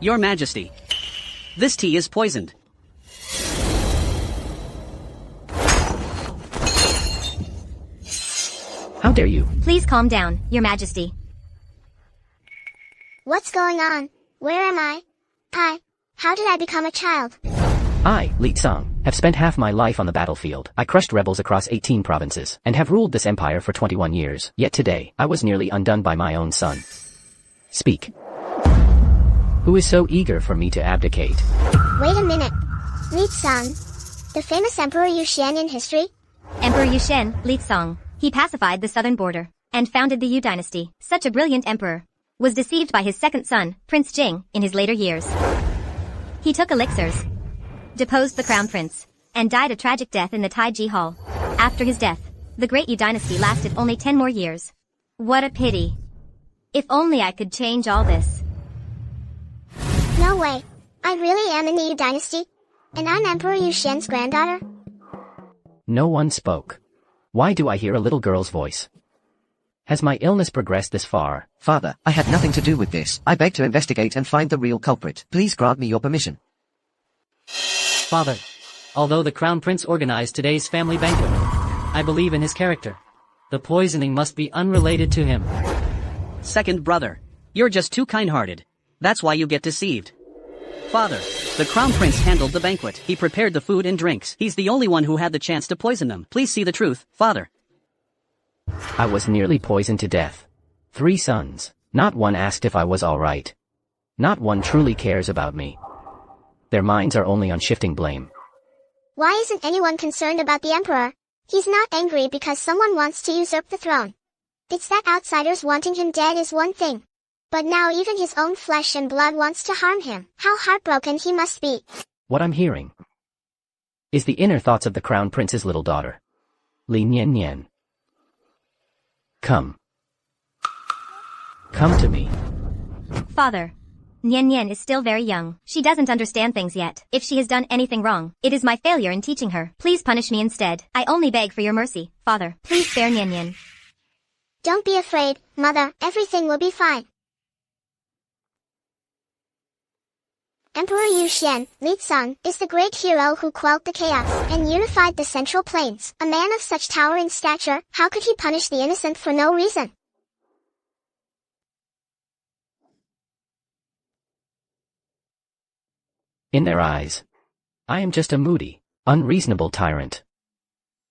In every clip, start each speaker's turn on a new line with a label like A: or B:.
A: Your Majesty. This tea is poisoned.
B: How dare you?
C: Please calm down, Your Majesty.
D: What's going on? Where am I? How did I become a child?
B: I, Li Tsang, have spent half my life on the battlefield. I crushed rebels across 18 provinces, and have ruled this empire for 21 years. Yet today, I was nearly undone by my own son. Speak. Who is so eager for me to abdicate?
D: Wait a minute. Li Tsang, the famous Emperor Yuxian in history?
C: Emperor Yuxian, Li Tsang. He pacified the southern border, and founded the Yu dynasty. Such a brilliant emperor. Was deceived by his second son, Prince Jing, in his later years. He took elixirs, deposed the crown prince, and died a tragic death in the Taiji Hall. After his death, the great Yu dynasty lasted only 10 more years. What a pity. If only I could change all this.
D: No way. I really am in the Yu dynasty, and I'm Emperor Yuxian's granddaughter.
B: No one spoke. Why do I hear a little girl's voice? Has my illness progressed this far?
E: Father, I had nothing to do with this. I beg to investigate and find the real culprit. Please grant me your permission.
F: Father, although the Crown Prince organized today's family banquet, I believe in his character. The poisoning must be unrelated to him.
A: Second brother, you're just too kind-hearted. That's why you get deceived. Father, the Crown Prince handled the banquet. He prepared the food and drinks. He's the only one who had the chance to poison them. Please see the truth, Father.
B: I was nearly poisoned to death. 3 sons. Not one asked if I was alright. Not one truly cares about me. Their minds are only on shifting blame.
D: Why isn't anyone concerned about the Emperor? He's not angry because someone wants to usurp the throne. It's that outsiders wanting him dead is one thing. But now even his own flesh and blood wants to harm him. How heartbroken he must be.
B: What I'm hearing is the inner thoughts of the Crown Prince's little daughter, Li Nian Nian. Come. Come to me.
C: Father. Nian Nian is still very young. She doesn't understand things yet. If she has done anything wrong, it is my failure in teaching her. Please punish me instead. I only beg for your mercy, Father. Please spare Nian Nian.
D: Don't be afraid, Mother. Everything will be fine. Emperor Yuxian, Li Tsang, is the great hero who quelled the chaos and unified the Central Plains. A man of such towering stature, how could he punish the innocent for no reason?
B: In their eyes, I am just a moody, unreasonable tyrant.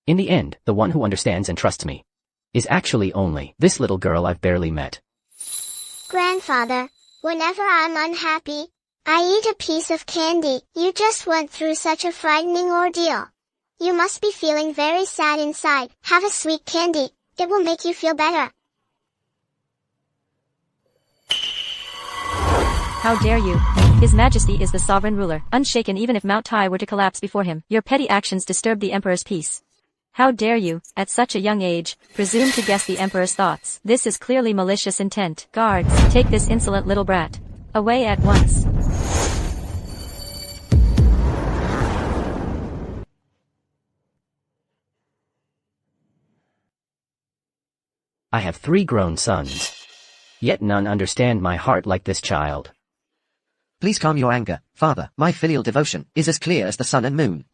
B: In the end, the one who understands and trusts me is actually only this little girl I've barely met.
D: Grandfather, whenever I'm unhappy, I eat a piece of candy. You just went through such a frightening ordeal. You must be feeling very sad inside. Have a sweet candy. It will make you feel better.
G: How dare you? His Majesty is the sovereign ruler, unshaken even if Mount Tai were to collapse before him. Your petty actions disturb the Emperor's peace. How dare you, at such a young age, presume to guess the Emperor's thoughts? This is clearly malicious intent. Guards, take this insolent little brat away at once.
B: I have 3 grown sons, yet none understand my heart like this child.
E: Please calm your anger, Father. My filial devotion is as clear as the sun and moon.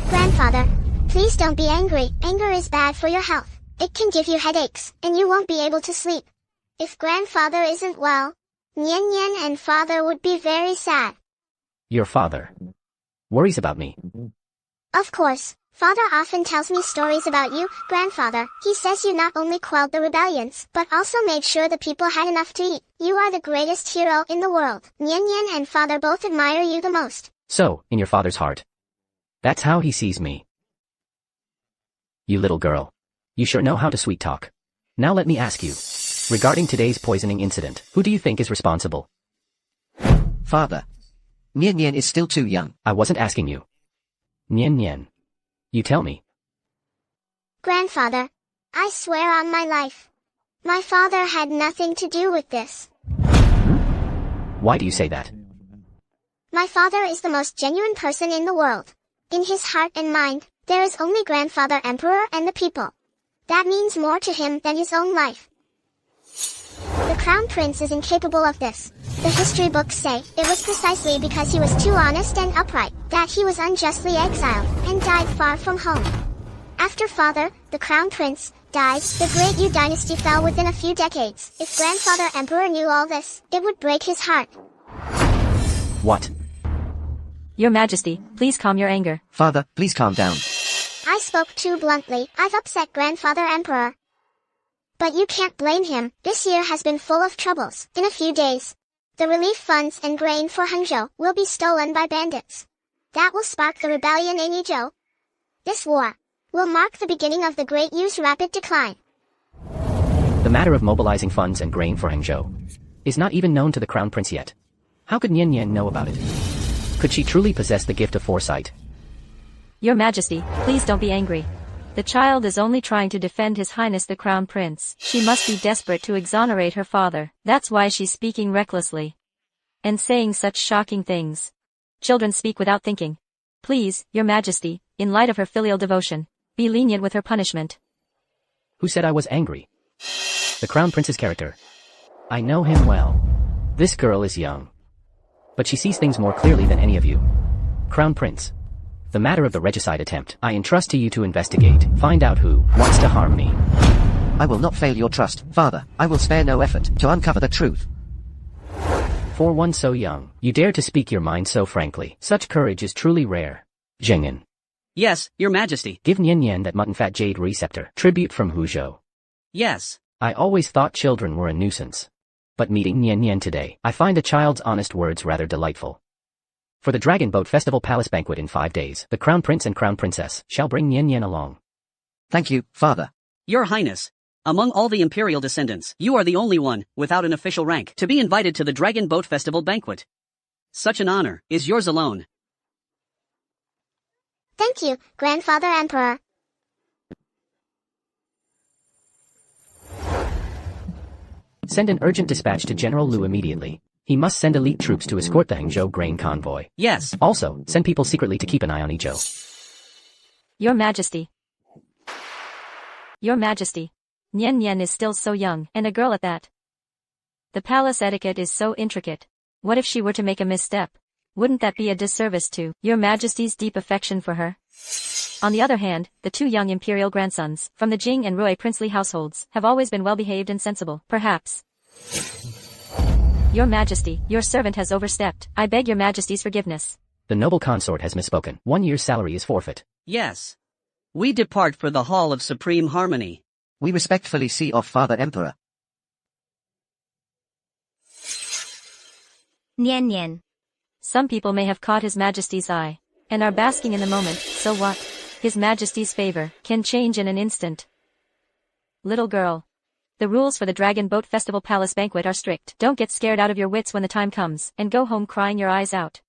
D: Grandfather, please don't be angry. Anger is bad for your health. It can give you headaches, and you won't be able to sleep. If grandfather isn't well, Nian Nian and father would be very sad.
B: Your father worries about me.
D: Of course. Father often tells me stories about you, grandfather. He says you not only quelled the rebellions, but also made sure the people had enough to eat. You are the greatest hero in the world. Nian Nian and father both admire you the most.
B: So, in your father's heart, that's how he sees me. You little girl. You sure know how to sweet talk. Now let me ask you. Regarding today's poisoning incident, who do you think is responsible?
E: Father, Nian Nian is still too young.
B: I wasn't asking you. Nian Nian. You tell me.
D: Grandfather, I swear on my life. My father had nothing to do with this.
B: Why do you say that?
D: My father is the most genuine person in the world. In his heart and mind, there is only grandfather emperor and the people. That means more to him than his own life. The Crown Prince is incapable of this. The history books say it was precisely because he was too honest and upright that he was unjustly exiled and died far from home. After father, the Crown Prince, died, the Great Yu dynasty fell within a few decades. If Grandfather Emperor knew all this, it would break his heart.
B: What?
G: Your Majesty, please calm your anger.
E: Father, please calm down.
D: I spoke too bluntly. I've upset Grandfather Emperor. But you can't blame him. This year has been full of troubles. In a few days, the relief funds and grain for Hangzhou will be stolen by bandits. That will spark the rebellion in Yizhou. This war will mark the beginning of the Great Yu's rapid decline.
B: The matter of mobilizing funds and grain for Hangzhou is not even known to the Crown Prince yet. How could Nian Nian know about it? Could she truly possess the gift of foresight?
G: Your Majesty, please don't be angry. The child is only trying to defend His Highness the Crown Prince. She must be desperate to exonerate her father. That's why she's speaking recklessly and saying such shocking things. Children speak without thinking. Please, Your Majesty, in light of her filial devotion, be lenient with her punishment.
B: Who said I was angry? The Crown Prince's character. I know him well. This girl is young, but she sees things more clearly than any of you. Crown Prince, the matter of the regicide attempt, I entrust to you to investigate, find out who wants to harm me.
E: I will not fail your trust, Father. I will spare no effort to uncover the truth.
B: For one so young, you dare to speak your mind so frankly. Such courage is truly rare. Zhengyan.
A: Yes, Your Majesty.
B: Give Nian Nian that mutton-fat jade receptor. Tribute from Huzhou.
A: Yes.
B: I always thought children were a nuisance. But meeting Nian Nian today, I find a child's honest words rather delightful. For the Dragon Boat Festival Palace Banquet in 5 days, the Crown Prince and Crown Princess shall bring Nian Nian along.
E: Thank you, Father.
A: Your Highness, among all the imperial descendants, you are the only one, without an official rank, to be invited to the Dragon Boat Festival Banquet. Such an honor is yours alone.
D: Thank you, Grandfather Emperor.
B: Send an urgent dispatch to General Liu immediately. He must send elite troops to escort the Hangzhou grain convoy.
A: Yes.
B: Also, send people secretly to keep an eye on Yizhou.
G: Your Majesty. Your Majesty. Nian Nian is still so young, and a girl at that. The palace etiquette is so intricate. What if she were to make a misstep? Wouldn't that be a disservice to Your Majesty's deep affection for her? On the other hand, the 2 young imperial grandsons, from the Jing and Rui princely households, have always been well-behaved and sensible. Perhaps. Your Majesty, your servant has overstepped. I beg Your Majesty's forgiveness.
B: The noble consort has misspoken. 1 year's salary is forfeit.
A: Yes. We depart for the Hall of Supreme Harmony.
E: We respectfully see off Father Emperor.
C: Nian Nian.
G: Some people may have caught His Majesty's eye, and are basking in the moment, so what? His Majesty's favor can change in an instant. Little girl. The rules for the Dragon Boat Festival Palace Banquet are strict. Don't get scared out of your wits when the time comes, and go home crying your eyes out.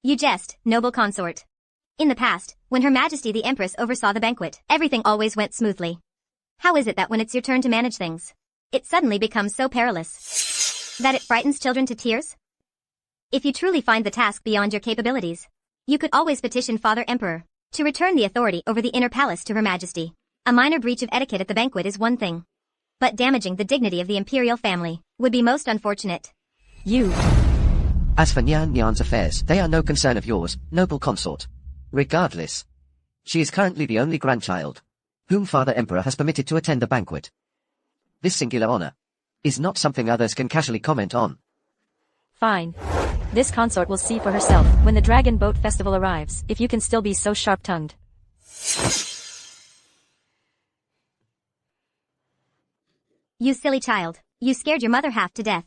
C: You jest, noble consort. In the past, when Her Majesty the Empress oversaw the banquet, everything always went smoothly. How is it that when it's your turn to manage things, it suddenly becomes so perilous that it frightens children to tears? If you truly find the task beyond your capabilities, you could always petition Father Emperor to return the authority over the inner palace to Her Majesty. A minor breach of etiquette at the banquet is one thing, but damaging the dignity of the imperial family would be most unfortunate.
G: You.
E: As for Nian Nian's affairs, they are no concern of yours, noble consort. Regardless, she is currently the only grandchild whom Father Emperor has permitted to attend the banquet. This singular honor is not something others can casually comment on.
G: Fine. This consort will see for herself when the Dragon Boat Festival arrives, if you can still be so sharp-tongued.
C: You silly child. You scared your mother half to death.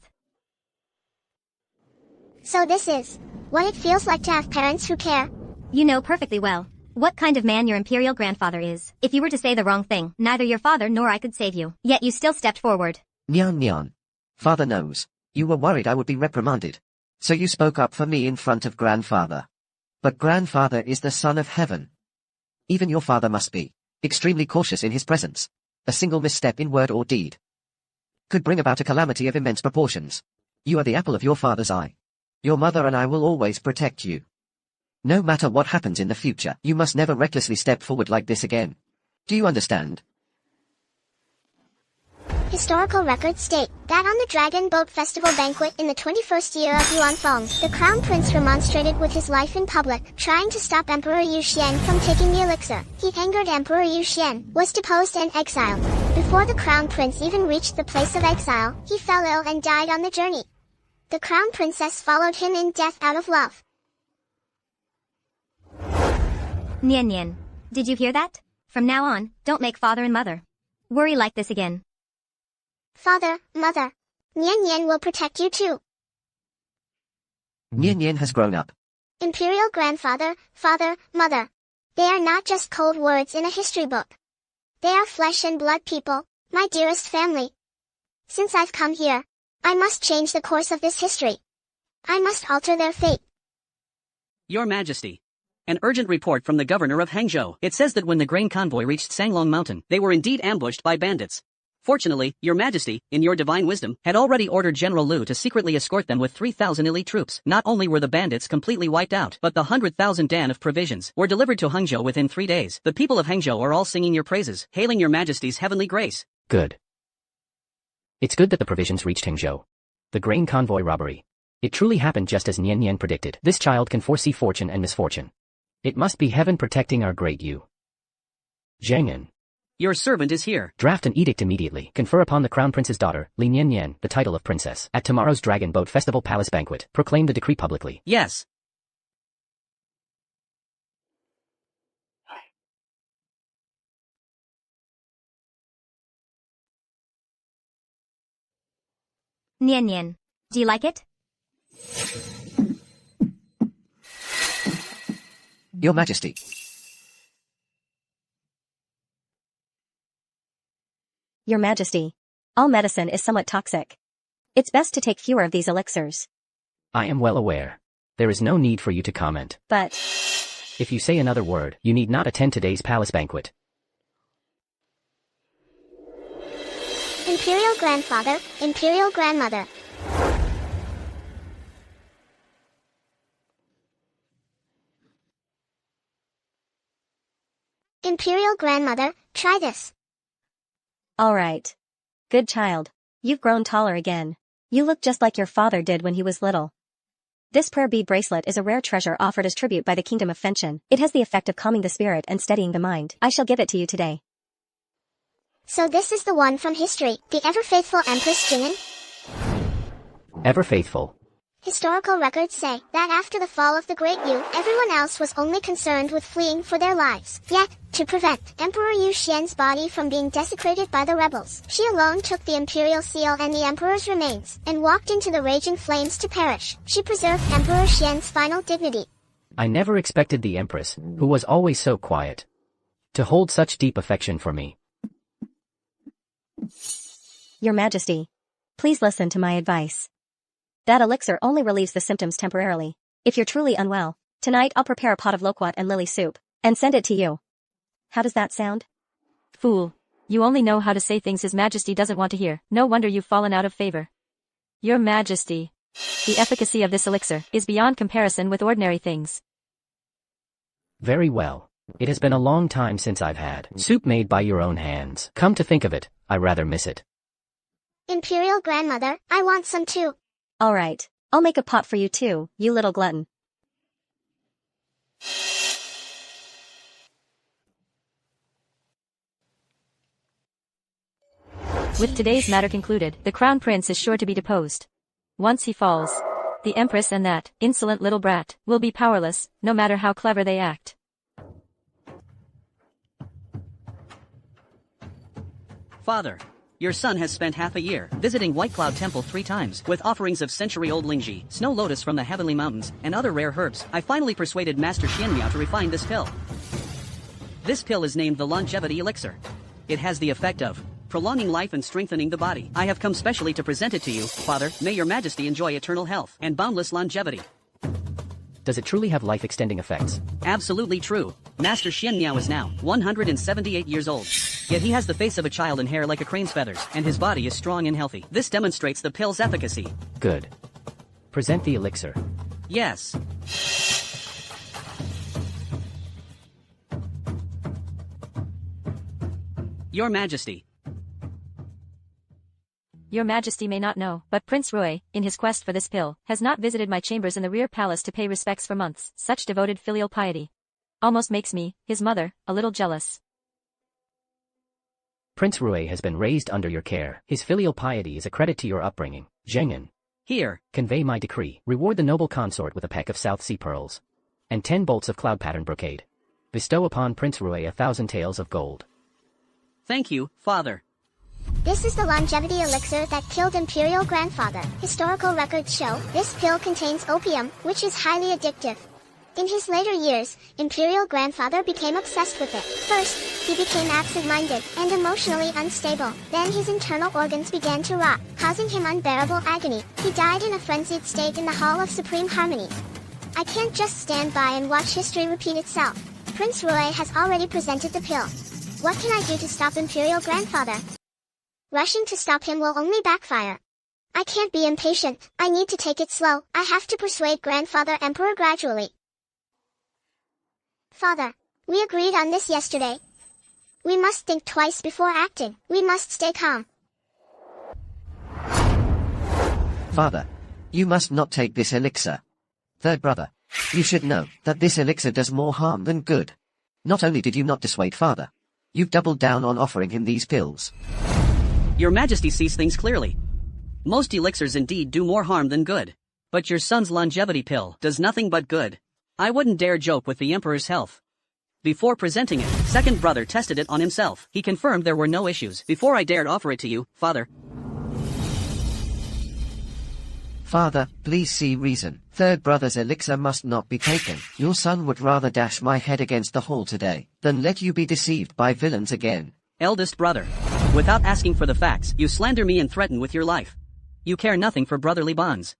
D: So this is what it feels like to have parents who care.
C: You know perfectly well what kind of man your imperial grandfather is. If you were to say the wrong thing, neither your father nor I could save you. Yet you still stepped forward.
E: Nian Nian. Father knows. You were worried I would be reprimanded. So you spoke up for me in front of Grandfather. But Grandfather is the Son of Heaven. Even your father must be extremely cautious in his presence. A single misstep in word or deed could bring about a calamity of immense proportions. You are the apple of your father's eye. Your mother and I will always protect you. No matter what happens in the future, you must never recklessly step forward like this again. Do you understand?
D: Historical records state that on the Dragon Boat Festival banquet in the 21st year of Yuanfeng, the crown prince remonstrated with his life in public, trying to stop Emperor Yu Xian from taking the elixir. He angered Emperor Yu Xian, was deposed and exiled. Before the crown prince even reached the place of exile, he fell ill and died on the journey. The crown princess followed him in death out of love.
C: Nian Nian. Did you hear that? From now on, don't make father and mother worry like this again.
D: Father, mother. Nian Nian will protect you too.
E: Nian Nian has grown up.
D: Imperial grandfather, father, mother. They are not just cold words in a history book. They are flesh and blood people, my dearest family. Since I've come here, I must change the course of this history. I must alter their fate.
A: Your Majesty. An urgent report from the governor of Hangzhou. It says that when the grain convoy reached Sanglong Mountain, they were indeed ambushed by bandits. Fortunately, Your Majesty, in your divine wisdom, had already ordered General Lu to secretly escort them with 3,000 elite troops. Not only were the bandits completely wiped out, but the 100,000 dan of provisions were delivered to Hangzhou within 3 days. The people of Hangzhou are all singing your praises, hailing Your Majesty's heavenly grace.
B: Good. It's good that the provisions reached Hangzhou. The grain convoy robbery. It truly happened just as Nian Nian predicted. This child can foresee fortune and misfortune. It must be heaven protecting our great Yu. Zhengyan.
A: Your servant is here.
B: Draft an edict immediately. Confer upon the crown prince's daughter, Li Nian Nian, the title of princess. At tomorrow's Dragon Boat Festival Palace banquet, proclaim the decree publicly.
A: Yes.
C: Nian Nian. Do you like it?
E: Your Majesty.
G: Your Majesty. All medicine is somewhat toxic. It's best to take fewer of these elixirs.
B: I am well aware. There is no need for you to comment.
G: But
B: if you say another word, you need not attend today's palace banquet.
D: Imperial grandfather, imperial grandmother. Imperial grandmother, try this.
G: all right. Good child. You've grown taller again. You look just like your father did when he was little. This prayer bead bracelet is a rare treasure offered as tribute by the kingdom of Fenshin. It has the effect of calming the spirit and steadying the mind. I shall give it to you today.
D: So this is the one from history, the ever-faithful Empress Jing'an?
B: Ever faithful.
D: Historical records say that after the fall of the Great Yu, everyone else was only concerned with fleeing for their lives. Yet, to prevent Emperor Yu Xian's body from being desecrated by the rebels, she alone took the imperial seal and the emperor's remains, and walked into the raging flames to perish. She preserved Emperor Xian's final dignity.
B: I never expected the Empress, who was always so quiet, to hold such deep affection for me.
G: Your Majesty. Please listen to my advice. That elixir only relieves the symptoms temporarily. If you're truly unwell, tonight I'll prepare a pot of loquat and lily soup, and send it to you. How does that sound?
F: Fool. You only know how to say things His Majesty doesn't want to hear. No wonder you've fallen out of favor. Your Majesty. The efficacy of this elixir is beyond comparison with ordinary things.
B: Very well. It has been a long time since I've had soup made by your own hands. Come to think of it, I rather miss it.
D: Imperial grandmother, I want some too.
G: All right. I'll make a pot for you too, you little glutton.
F: With today's matter concluded, the crown prince is sure to be deposed. Once he falls, the empress and that insolent little brat will be powerless, no matter how clever they act.
A: Father, your son has spent half a year visiting White Cloud Temple 3 times with offerings of century-old lingji, snow lotus from the heavenly mountains, and other rare herbs. I finally persuaded Master Xianmiao to refine this pill. This pill is named the Longevity Elixir. It has the effect of prolonging life and strengthening the body. I have come specially to present it to you, Father. May your Majesty enjoy eternal health and boundless longevity.
B: Does it truly have life-extending effects?
A: Absolutely true. Master Xianmiao is now 178 years old. Yet he has the face of a child and hair like a crane's feathers, and his body is strong and healthy. This demonstrates the pill's efficacy.
B: Good. Present the elixir.
A: Yes. Your Majesty.
F: your majesty may not know, but Prince Rui, in his quest for this pill, has not visited my chambers in the rear palace to pay respects for months. Such devoted filial piety almost makes me, his mother, a little jealous.
B: Prince Rui has been raised under your care. His filial piety is a credit to your upbringing. Zhengyan,
A: Here,
B: convey my decree. Reward the noble consort with a peck of South Sea pearls and 10 bolts of cloud pattern brocade. Bestow upon Prince Rui 1,000 taels of gold.
A: thank you, father.
D: This is the longevity elixir that killed Imperial Grandfather. Historical records show this pill contains opium, which is highly addictive. In his later years, Imperial Grandfather became obsessed with it. First, he became absent-minded and emotionally unstable. Then his internal organs began to rot, causing him unbearable agony. He died in a frenzied state in the Hall of Supreme Harmony. I can't just stand by and watch history repeat itself. Prince Rui has already presented the pill. What can I do to stop Imperial Grandfather? Rushing to stop him will only backfire. I can't be impatient. I need to take it slow. I have to persuade Grandfather Emperor gradually. Father, we agreed on this yesterday. We must think twice before acting. We must stay calm.
E: Father, you must not take this elixir. Third brother, you should know that this elixir does more harm than good. Not only did you not dissuade father, you've doubled down on offering him these pills.
A: Your majesty sees things clearly. Most elixirs indeed do more harm than good. But your son's longevity pill does nothing but good. I wouldn't dare joke with the emperor's health. Before presenting it, second brother tested it on himself. He confirmed there were no issues before I dared offer it to you, father.
E: Father, please see reason. Third brother's elixir must not be taken. Your son would rather dash my head against the wall today than let you be deceived by villains again.
A: Eldest brother, without asking for the facts, you slander me and threaten with your life. You care nothing for brotherly bonds.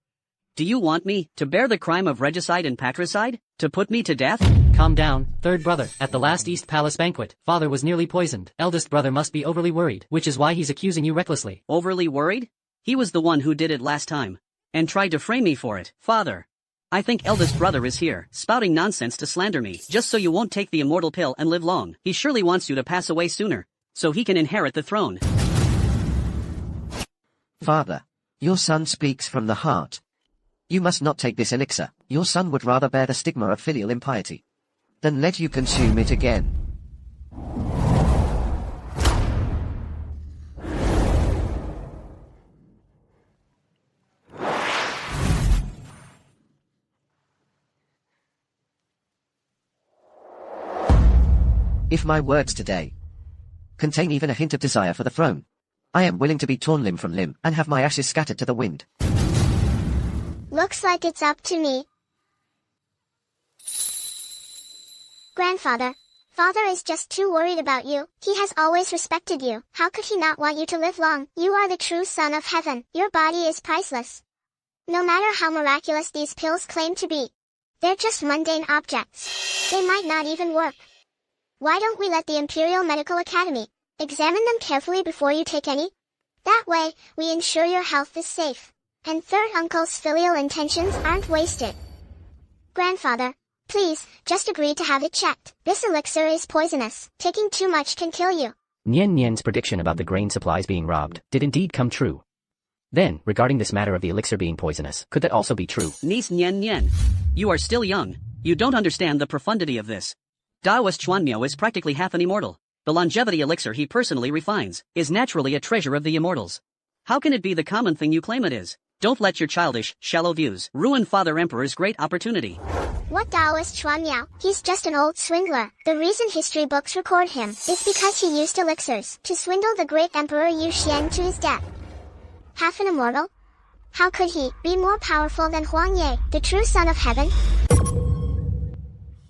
A: Do you want me to bear the crime of regicide and patricide? To put me to death?
H: Calm down, third brother. At the last East Palace banquet, father was nearly poisoned. Eldest brother must be overly worried, which is why he's accusing you recklessly.
A: Overly worried? He was the one who did it last time, and tried to frame me for it. Father, I think eldest brother is here, spouting nonsense to slander me, just so you won't take the immortal pill and live long. He surely wants you to pass away sooner, so he can inherit the throne.
E: Father, your son speaks from the heart. You must not take this elixir. Your son would rather bear the stigma of filial impiety than let you consume it again. If my words today contain even a hint of desire for the throne, I am willing to be torn limb from limb and have my ashes scattered to the wind.
D: Looks like it's up to me. Grandfather, father is just too worried about you. He has always respected you. How could he not want you to live long? You are the true son of heaven. Your body is priceless. No matter how miraculous these pills claim to be, they're just mundane objects. They might not even work. Why don't we let the Imperial Medical Academy examine them carefully before you take any? That way, we ensure your health is safe, and third uncle's filial intentions aren't wasted. Grandfather, please, just agree to have it checked. This elixir is poisonous. Taking too much can kill you.
B: Nian Nian's prediction about the grain supplies being robbed did indeed come true. Then, regarding this matter of the elixir being poisonous, could that also be true?
A: Niece Nian Nian, you are still young. You don't understand the profundity of this. Daoist Chuanmiao is practically half an immortal. The longevity elixir he personally refines is naturally a treasure of the immortals. How can it be the common thing you claim it is? Don't let your childish, shallow views ruin Father Emperor's great opportunity.
D: What Daoist Chuanmiao? He's just an old swindler. The reason history books record him is because he used elixirs to swindle the great Emperor Yu Xian to his death. Half an immortal? How could he be more powerful than Huang Ye, the true son of heaven?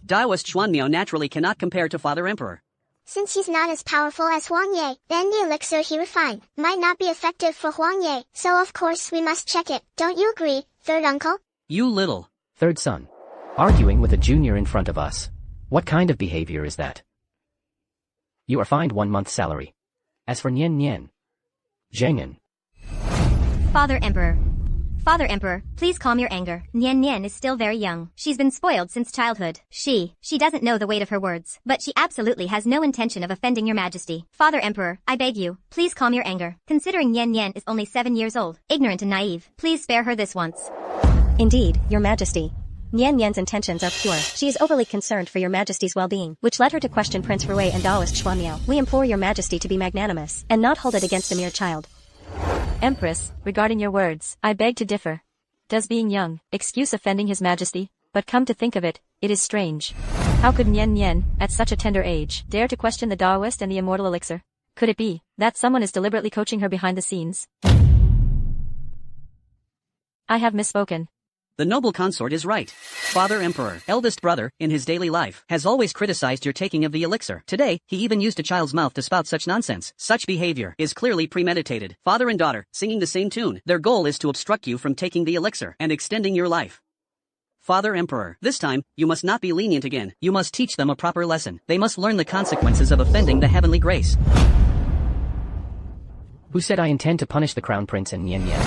A: Daoist Chuanmiao naturally cannot compare to Father Emperor.
D: Since he's not as powerful as Huang Ye, then the elixir he refined might not be effective for Huang Ye, so of course we must check it. Don't you agree, third uncle?
A: You little
B: Third son. Arguing with a junior in front of us. What kind of behavior is that? You are fined 1 month's salary. As for Nian Nian. Zhengyan.
C: Father Emperor. Father Emperor, please calm your anger. Nian Nian is still very young. She's been spoiled since childhood. She doesn't know the weight of her words, but she absolutely has no intention of offending your majesty. Father Emperor, I beg you, please calm your anger. Considering Nian Nian is only 7 years old, ignorant and naive, please spare her this once.
G: Indeed, your majesty. Nian Nian's intentions are pure. She is overly concerned for your majesty's well-being, which led her to question Prince Rui and Taoist Xuanmiao. We implore your majesty to be magnanimous, and not hold it against a mere child.
F: Empress, regarding your words, I beg to differ. Does being young excuse offending his majesty? But come to think of it, it is strange. How could Nian Nian, at such a tender age, dare to question the Taoist and the immortal elixir? Could it be that someone is deliberately coaching her behind the scenes? I have misspoken.
A: The noble consort is right. Father Emperor, eldest brother, in his daily life, has always criticized your taking of the elixir. Today, he even used a child's mouth to spout such nonsense. Such behavior is clearly premeditated. Father and daughter, singing the same tune. Their goal is to obstruct you from taking the elixir and extending your life. Father Emperor, this time, you must not be lenient again. You must teach them a proper lesson. They must learn the consequences of offending the heavenly grace.
B: Who said I intend to punish the crown prince and Nian Nian?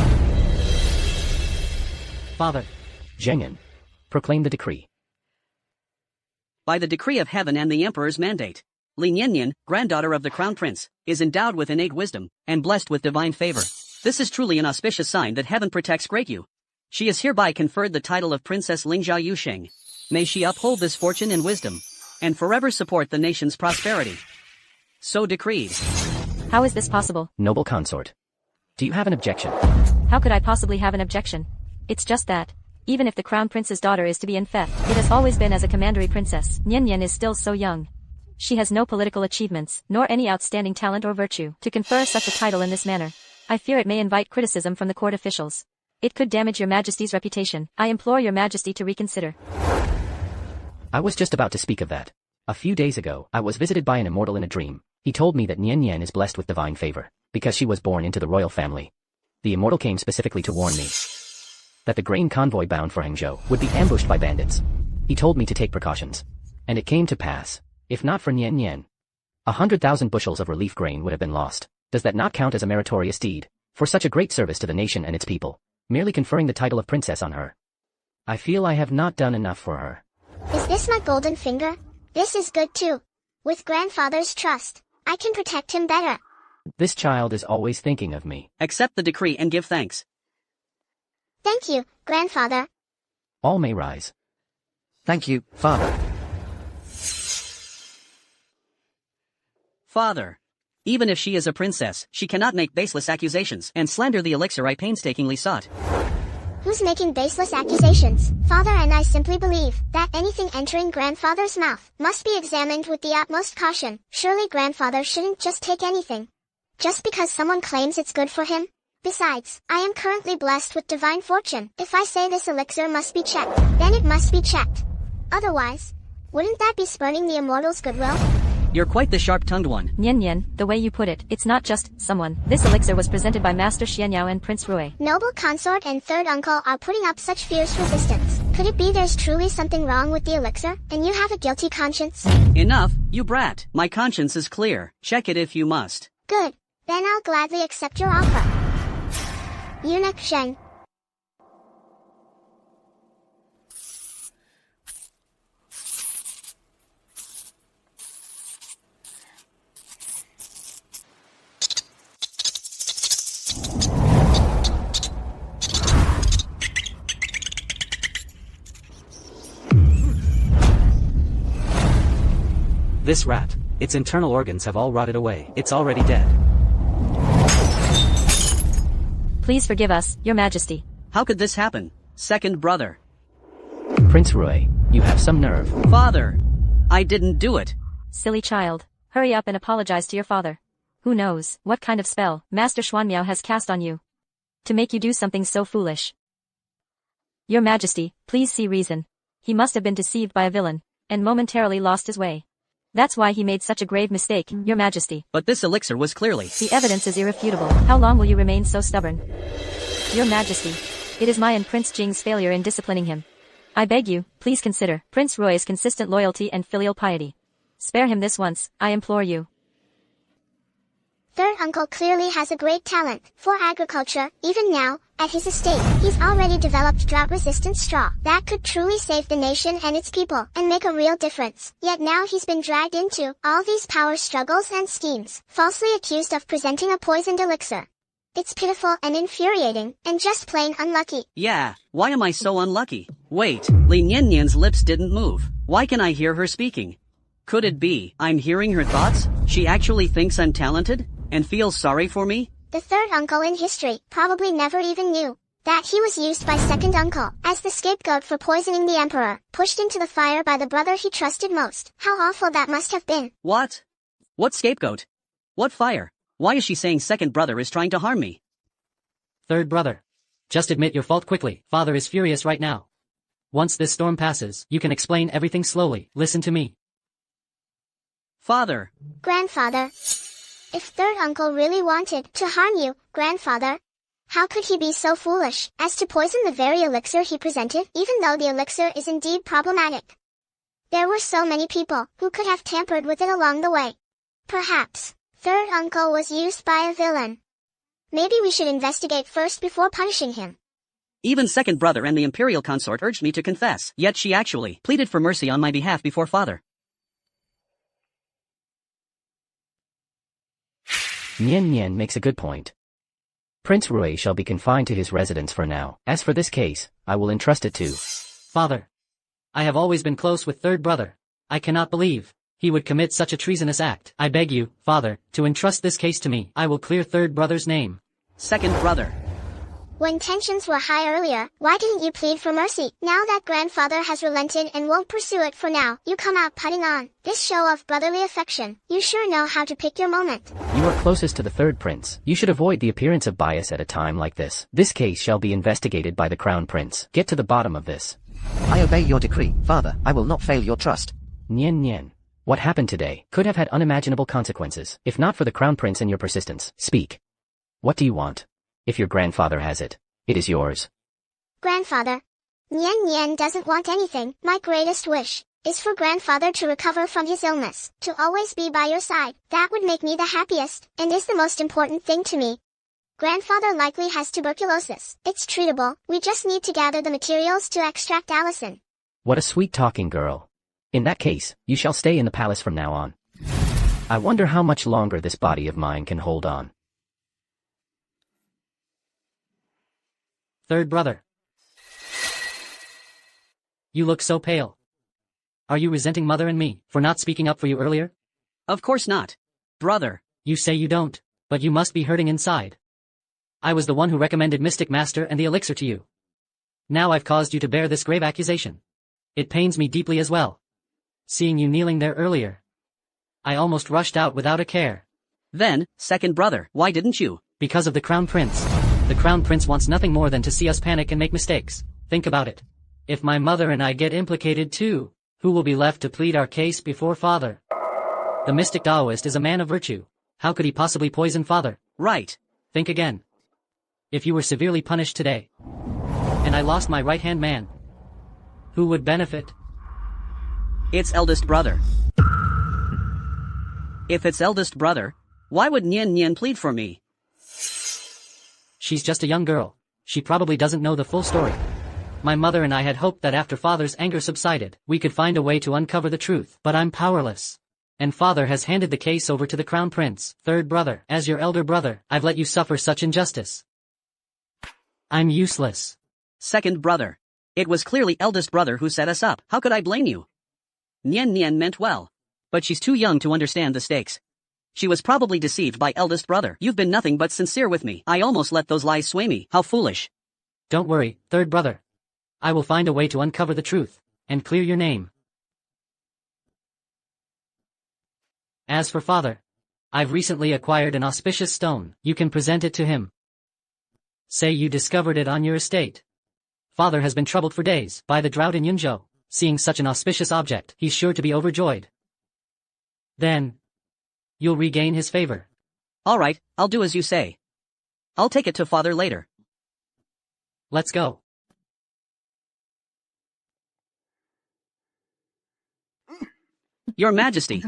H: Father.
B: Zhengan. Proclaim the decree.
A: By the decree of heaven and the emperor's mandate, Li Niannian, granddaughter of the crown prince, is endowed with innate wisdom and blessed with divine favor. This is truly an auspicious sign that heaven protects great you. She is hereby conferred the title of Princess Lingzhao Yusheng. May she uphold this fortune and wisdom, and forever support the nation's prosperity. So decreed.
F: How is this possible?
B: Noble consort. Do you have an objection?
F: How could I possibly have an objection? It's just that, even if the crown prince's daughter is to be in theft, it has always been as a commandery princess. Nian Nian is still so young. She has no political achievements, nor any outstanding talent or virtue, to confer such a title in this manner. I fear it may invite criticism from the court officials. It could damage your majesty's reputation. I implore your majesty to reconsider.
B: I was just about to speak of that. A few days ago, I was visited by an immortal in a dream. He told me that Nian Nian is blessed with divine favor, because she was born into the royal family. The immortal came specifically to warn me that the grain convoy bound for Hangzhou would be ambushed by bandits. He told me to take precautions. And it came to pass. If not for Nian Nian, 100,000 bushels of relief grain would have been lost. Does that not count as a meritorious deed for such a great service to the nation and its people, merely conferring the title of princess on her? I feel I have not done enough for her.
D: Is this my golden finger? This is good too. With grandfather's trust, I can protect him better.
B: This child is always thinking of me.
A: Accept the decree and give thanks.
D: Thank you, grandfather.
B: All may rise.
E: Thank you, father.
A: Father. Even if she is a princess, she cannot make baseless accusations and slander the elixir I painstakingly sought.
D: Who's making baseless accusations? Father and I simply believe that anything entering grandfather's mouth must be examined with the utmost caution. Surely grandfather shouldn't just take anything, just because someone claims it's good for him. Besides, I am currently blessed with divine fortune. If I say this elixir must be checked, then it must be checked. Otherwise, wouldn't that be spurning the immortal's goodwill?
A: You're quite the sharp-tongued one.
F: Nian Nian, the way you put it, it's not just someone. This elixir was presented by Master Xianyao and Prince Rui.
D: Noble consort and third uncle are putting up such fierce resistance. Could it be there's truly something wrong with the elixir, and you have a guilty conscience?
A: Enough, you brat. My conscience is clear. Check it if you must.
D: Good. Then I'll gladly accept your offer. Eunuch Zheng.
H: This rat. Its internal organs have all rotted away. It's already dead.
F: Please forgive us, your majesty.
A: How could this happen? Second brother.
B: Prince Rui, you have some nerve.
A: Father. I didn't do it.
F: Silly child. Hurry up and apologize to your father. Who knows what kind of spell Master Xuanmiao has cast on you to make you do something so foolish. Your majesty, please see reason. He must have been deceived by a villain and momentarily lost his way. That's why he made such a grave mistake, your majesty.
A: But this elixir was clearly...
F: The evidence is irrefutable. How long will you remain so stubborn? Your majesty, it is my and Prince Jing's failure in disciplining him. I beg you, please consider Prince Rui's consistent loyalty and filial piety. Spare him this once, I implore you.
D: Third uncle clearly has a great talent for agriculture. Even now, At his estate, he's already developed drought-resistant straw that could truly save the nation and its people and make a real difference. Yet now he's been dragged into all these power struggles and schemes, falsely accused of presenting a poisoned elixir. It's pitiful and infuriating, and just plain unlucky.
A: Yeah, why am I so unlucky? Wait, Li Niannian's lips didn't move. Why can I hear her speaking? Could it be I'm hearing her thoughts? She actually thinks I'm talented and feels sorry for me?
D: The third uncle in history probably never even knew that he was used by second uncle as the scapegoat for poisoning the emperor, pushed into the fire by the brother he trusted most. How awful that must have been.
A: What? What scapegoat? What fire? Why is she saying second brother is trying to harm me?
H: Third brother. Just admit your fault quickly. Father is furious right now. Once this storm passes, you can explain everything slowly. Listen to me.
A: Father.
D: Grandfather. If third uncle really wanted to harm you, grandfather, how could he be so foolish as to poison the very elixir he presented, even though the elixir is indeed problematic? There were so many people who could have tampered with it along the way. Perhaps third uncle was used by a villain. Maybe we should investigate first before punishing him.
A: Even second brother and the imperial consort urged me to confess, yet she actually pleaded for mercy on my behalf before father.
B: Nian Nian makes a good point. Prince Rui shall be confined to his residence for now. As for this case, I will entrust it to
H: Father. I have always been close with third brother. I cannot believe he would commit such a treasonous act. I beg you, Father, to entrust this case to me. I will clear third brother's name.
A: Second brother.
D: When tensions were high earlier, why didn't you plead for mercy? Now that grandfather has relented and won't pursue it for now, you come out putting on this show of brotherly affection. You sure know how to pick your moment.
B: You are closest to the third prince. You should avoid the appearance of bias at a time like this. This case shall be investigated by the crown prince. Get to the bottom of this.
E: I obey your decree, father. I will not fail your trust.
B: Nian Nian. What happened today could have had unimaginable consequences, if not for the crown prince and your persistence. Speak. What do you want? If your grandfather has it, it is yours.
D: Grandfather. Nian Nian doesn't want anything. My greatest wish is for grandfather to recover from his illness, to always be by your side. That would make me the happiest, and is the most important thing to me. Grandfather likely has tuberculosis. It's treatable. We just need to gather the materials to extract Allison.
B: What a sweet talking girl. In that case, you shall stay in the palace from now on. I wonder how much longer this body of mine can hold on.
H: Third brother. You look so pale. Are you resenting mother and me for not speaking up for you earlier?
A: Of course not. Brother.
H: You say you don't, but you must be hurting inside. I was the one who recommended Mystic Master and the elixir to you. Now I've caused you to bear this grave accusation. It pains me deeply as well. Seeing you kneeling there earlier, I almost rushed out without a care.
A: Then, second brother, why didn't you?
H: Because of the crown prince. The crown prince wants nothing more than to see us panic and make mistakes. Think about it. If my mother and I get implicated too, who will be left to plead our case before father? The mystic Taoist is a man of virtue. How could he possibly poison father?
A: Right.
H: Think again. If you were severely punished today, and I lost my right-hand man, who would benefit?
A: It's eldest brother. If it's eldest brother, why would Nian Nian plead for me?
H: She's just a young girl. She probably doesn't know the full story. My mother and I had hoped that after father's anger subsided, we could find a way to uncover the truth. But I'm powerless. And father has handed the case over to the crown prince. Third brother, as your elder brother, I've let you suffer such injustice. I'm useless.
A: Second brother. It was clearly eldest brother who set us up. How could I blame you? Nian Nian meant well. But she's too young to understand the stakes. She was probably deceived by eldest brother. You've been nothing but sincere with me. I almost let those lies sway me. How foolish.
H: Don't worry, third brother. I will find a way to uncover the truth, and clear your name. As for father, I've recently acquired an auspicious stone. You can present it to him. Say you discovered it on your estate. Father has been troubled for days by the drought in Yunzhou. Seeing such an auspicious object, he's sure to be overjoyed. Then, you'll regain his favor.
A: All right, I'll do as you say. I'll take it to father later.
H: Let's go.
A: Your Majesty.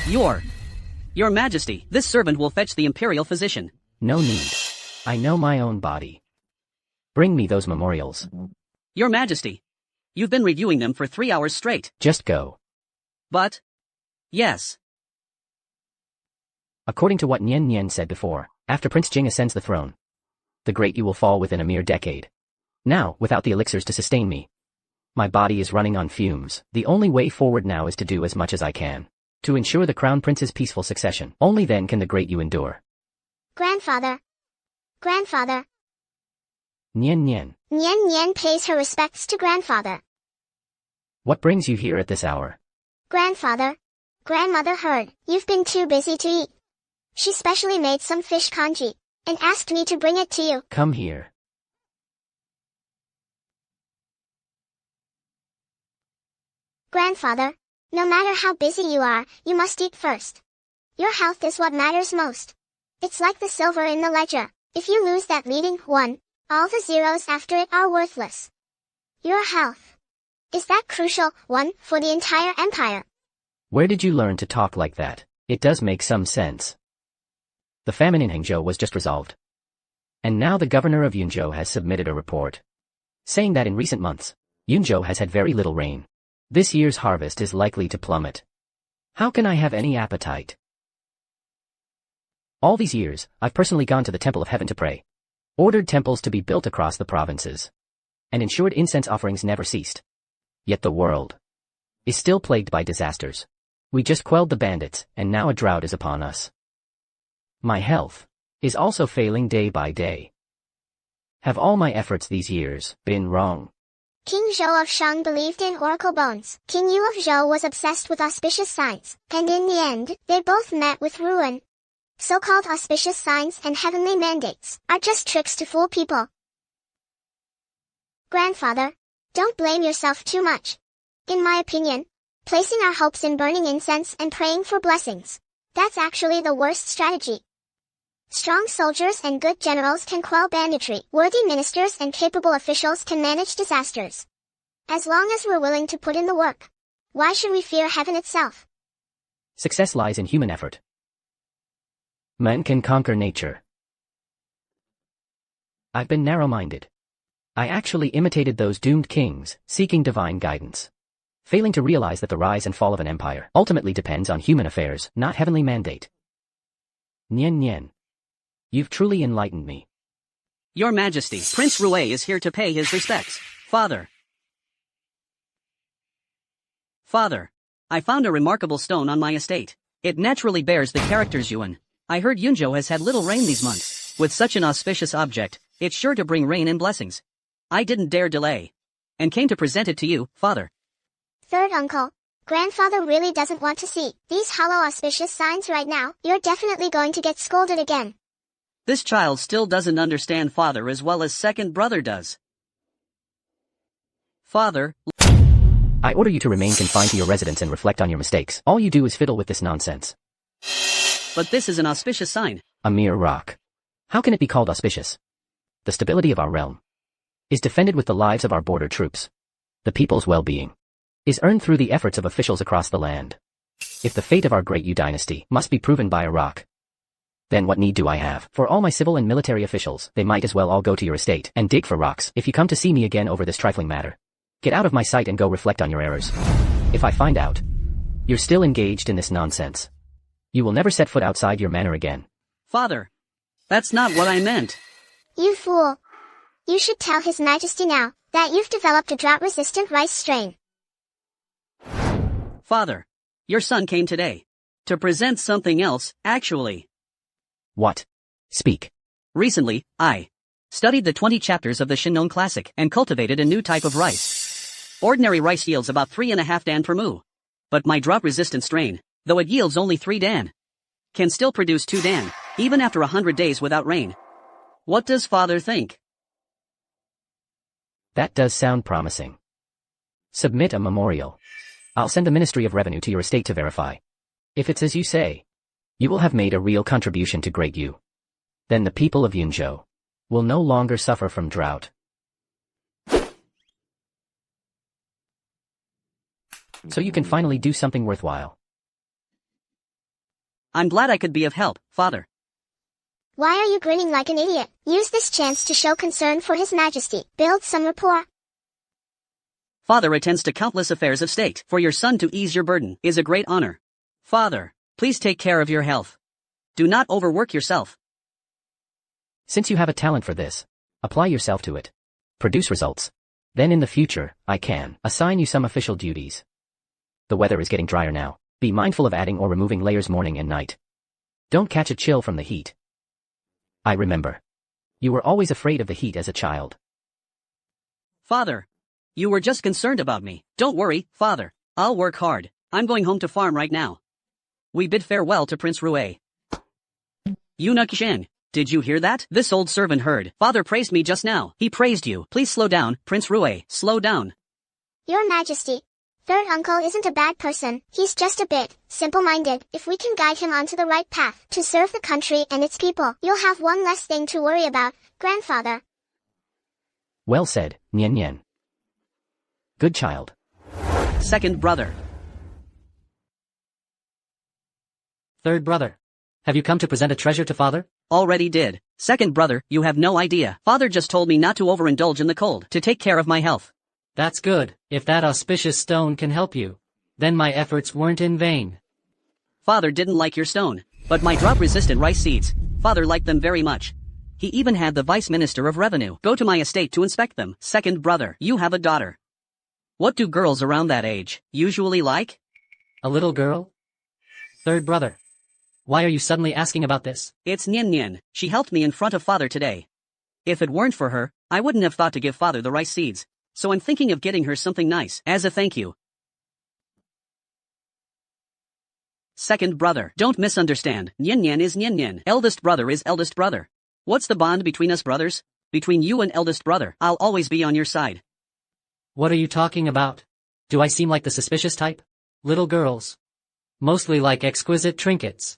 A: Your Majesty, this servant will fetch the imperial physician.
B: No need. I know my own body. Bring me those memorials.
A: Your Majesty, you've been reviewing them for 3 hours straight.
B: Just go.
A: But... yes.
B: According to what Nian Nian said before, after Prince Jing ascends the throne, the great you will fall within a mere decade. Now, without the elixirs to sustain me, my body is running on fumes. The only way forward now is to do as much as I can to ensure the crown prince's peaceful succession. Only then can the great you endure.
D: Grandfather. Grandfather.
B: Nian Nian.
D: Nian Nian pays her respects to grandfather.
B: What brings you here at this hour?
D: Grandfather. Grandmother heard you've been too busy to eat. She specially made some fish congee and asked me to bring it to you.
B: Come here.
D: Grandfather, no matter how busy you are, you must eat first. Your health is what matters most. It's like the silver in the ledger. If you lose that leading one, all the zeros after it are worthless. Your health. Is that crucial one for the entire empire?
B: Where did you learn to talk like that? It does make some sense. The famine in Hangzhou was just resolved. And now the governor of Yunzhou has submitted a report, saying that in recent months, Yunzhou has had very little rain. This year's harvest is likely to plummet. How can I have any appetite? All these years, I've personally gone to the Temple of Heaven to pray, ordered temples to be built across the provinces, and ensured incense offerings never ceased. Yet the world is still plagued by disasters. We just quelled the bandits, and now a drought is upon us. My health is also failing day by day. Have all my efforts these years been wrong?
D: King Zhou of Shang believed in oracle bones. King Yu of Zhou was obsessed with auspicious signs, and in the end, they both met with ruin. So-called auspicious signs and heavenly mandates are just tricks to fool people. Grandfather, don't blame yourself too much. In my opinion, placing our hopes in burning incense and praying for blessings, that's actually the worst strategy. Strong soldiers and good generals can quell banditry. Worthy ministers and capable officials can manage disasters. As long as we're willing to put in the work, why should we fear heaven itself?
B: Success lies in human effort. Man can conquer nature. I've been narrow-minded. I actually imitated those doomed kings, seeking divine guidance, failing to realize that the rise and fall of an empire ultimately depends on human affairs, not heavenly mandate. Nian Nian. You've truly enlightened me.
A: Your Majesty, Prince Rue is here to pay his respects. Father. Father. I found a remarkable stone on my estate. It naturally bears the characters Yuan. I heard Yunzhou has had little rain these months. With such an auspicious object, it's sure to bring rain and blessings. I didn't dare delay, and came to present it to you, Father.
D: Third uncle. Grandfather really doesn't want to see these hollow auspicious signs right now. You're definitely going to get scolded again.
A: This child still doesn't understand Father as well as second brother does. Father.
B: I order you to remain confined to your residence and reflect on your mistakes. All you do is fiddle with this nonsense.
A: But this is an auspicious sign.
B: A mere rock. How can it be called auspicious? The stability of our realm is defended with the lives of our border troops. The people's well-being is earned through the efforts of officials across the land. If the fate of our great Yu dynasty must be proven by a rock, then what need do I have? For all my civil and military officials, they might as well all go to your estate and dig for rocks. If you come to see me again over this trifling matter, get out of my sight and go reflect on your errors. If I find out you're still engaged in this nonsense, you will never set foot outside your manor again.
A: Father. That's not what I meant.
D: You fool. You should tell His Majesty now that you've developed a drought-resistant rice strain.
A: Father. Your son came today to present something else, actually.
B: What? Speak.
A: Recently, I studied the 20 chapters of the Shinnon Classic and cultivated a new type of rice. Ordinary rice yields about 3.5 dan per mu. But my drought-resistant strain, though it yields only 3 dan, can still produce 2 dan, even after 100 days without rain. What does Father think?
B: That does sound promising. Submit a memorial. I'll send the Ministry of Revenue to your estate to verify. If it's as you say, you will have made a real contribution to Great Yu. Then the people of Yunzhou will no longer suffer from drought. So you can finally do something worthwhile.
A: I'm glad I could be of help, father.
D: Why are you grinning like an idiot? Use this chance to show concern for His Majesty. Build some rapport.
A: Father attends to countless affairs of state. For your son to ease your burden is a great honor. Father, please take care of your health. Do not overwork yourself.
B: Since you have a talent for this, apply yourself to it. Produce results. Then in the future, I can assign you some official duties. The weather is getting drier now. Be mindful of adding or removing layers morning and night. Don't catch a chill from the heat. I remember. You were always afraid of the heat as a child.
A: Father, you were just concerned about me. Don't worry, father. I'll work hard. I'm going home to farm right now. We bid farewell to Prince Rue. Eunuch Shen, did you hear that? This old servant heard. Father praised me just now. He praised you. Please slow down, Prince Rue. Slow down.
D: Your Majesty, third uncle isn't a bad person. He's just a bit simple-minded. If we can guide him onto the right path to serve the country and its people, you'll have one less thing to worry about, grandfather.
B: Well said, Nian Nian. Good child.
A: Second brother.
H: Third brother. Have you come to present a treasure to father?
A: Already did. Second brother, you have no idea. Father just told me not to overindulge in the cold, to take care of my health.
H: That's good. If that auspicious stone can help you, then my efforts weren't in vain.
A: Father didn't like your stone, but my drought-resistant rice seeds. Father liked them very much. He even had the Vice Minister of Revenue go to my estate to inspect them. Second brother, you have a daughter. What do girls around that age usually like?
H: A little girl? Third brother. Why are you suddenly asking about this?
A: It's Nian Nian. She helped me in front of father today. If it weren't for her, I wouldn't have thought to give father the rice seeds. So I'm thinking of getting her something nice, as a thank you. Second brother, don't misunderstand. Nian Nian is Nian Nian. Eldest brother is eldest brother. What's the bond between us brothers? Between you and eldest brother, I'll always be on your side.
H: What are you talking about? Do I seem like the suspicious type? Little girls. Mostly like exquisite trinkets.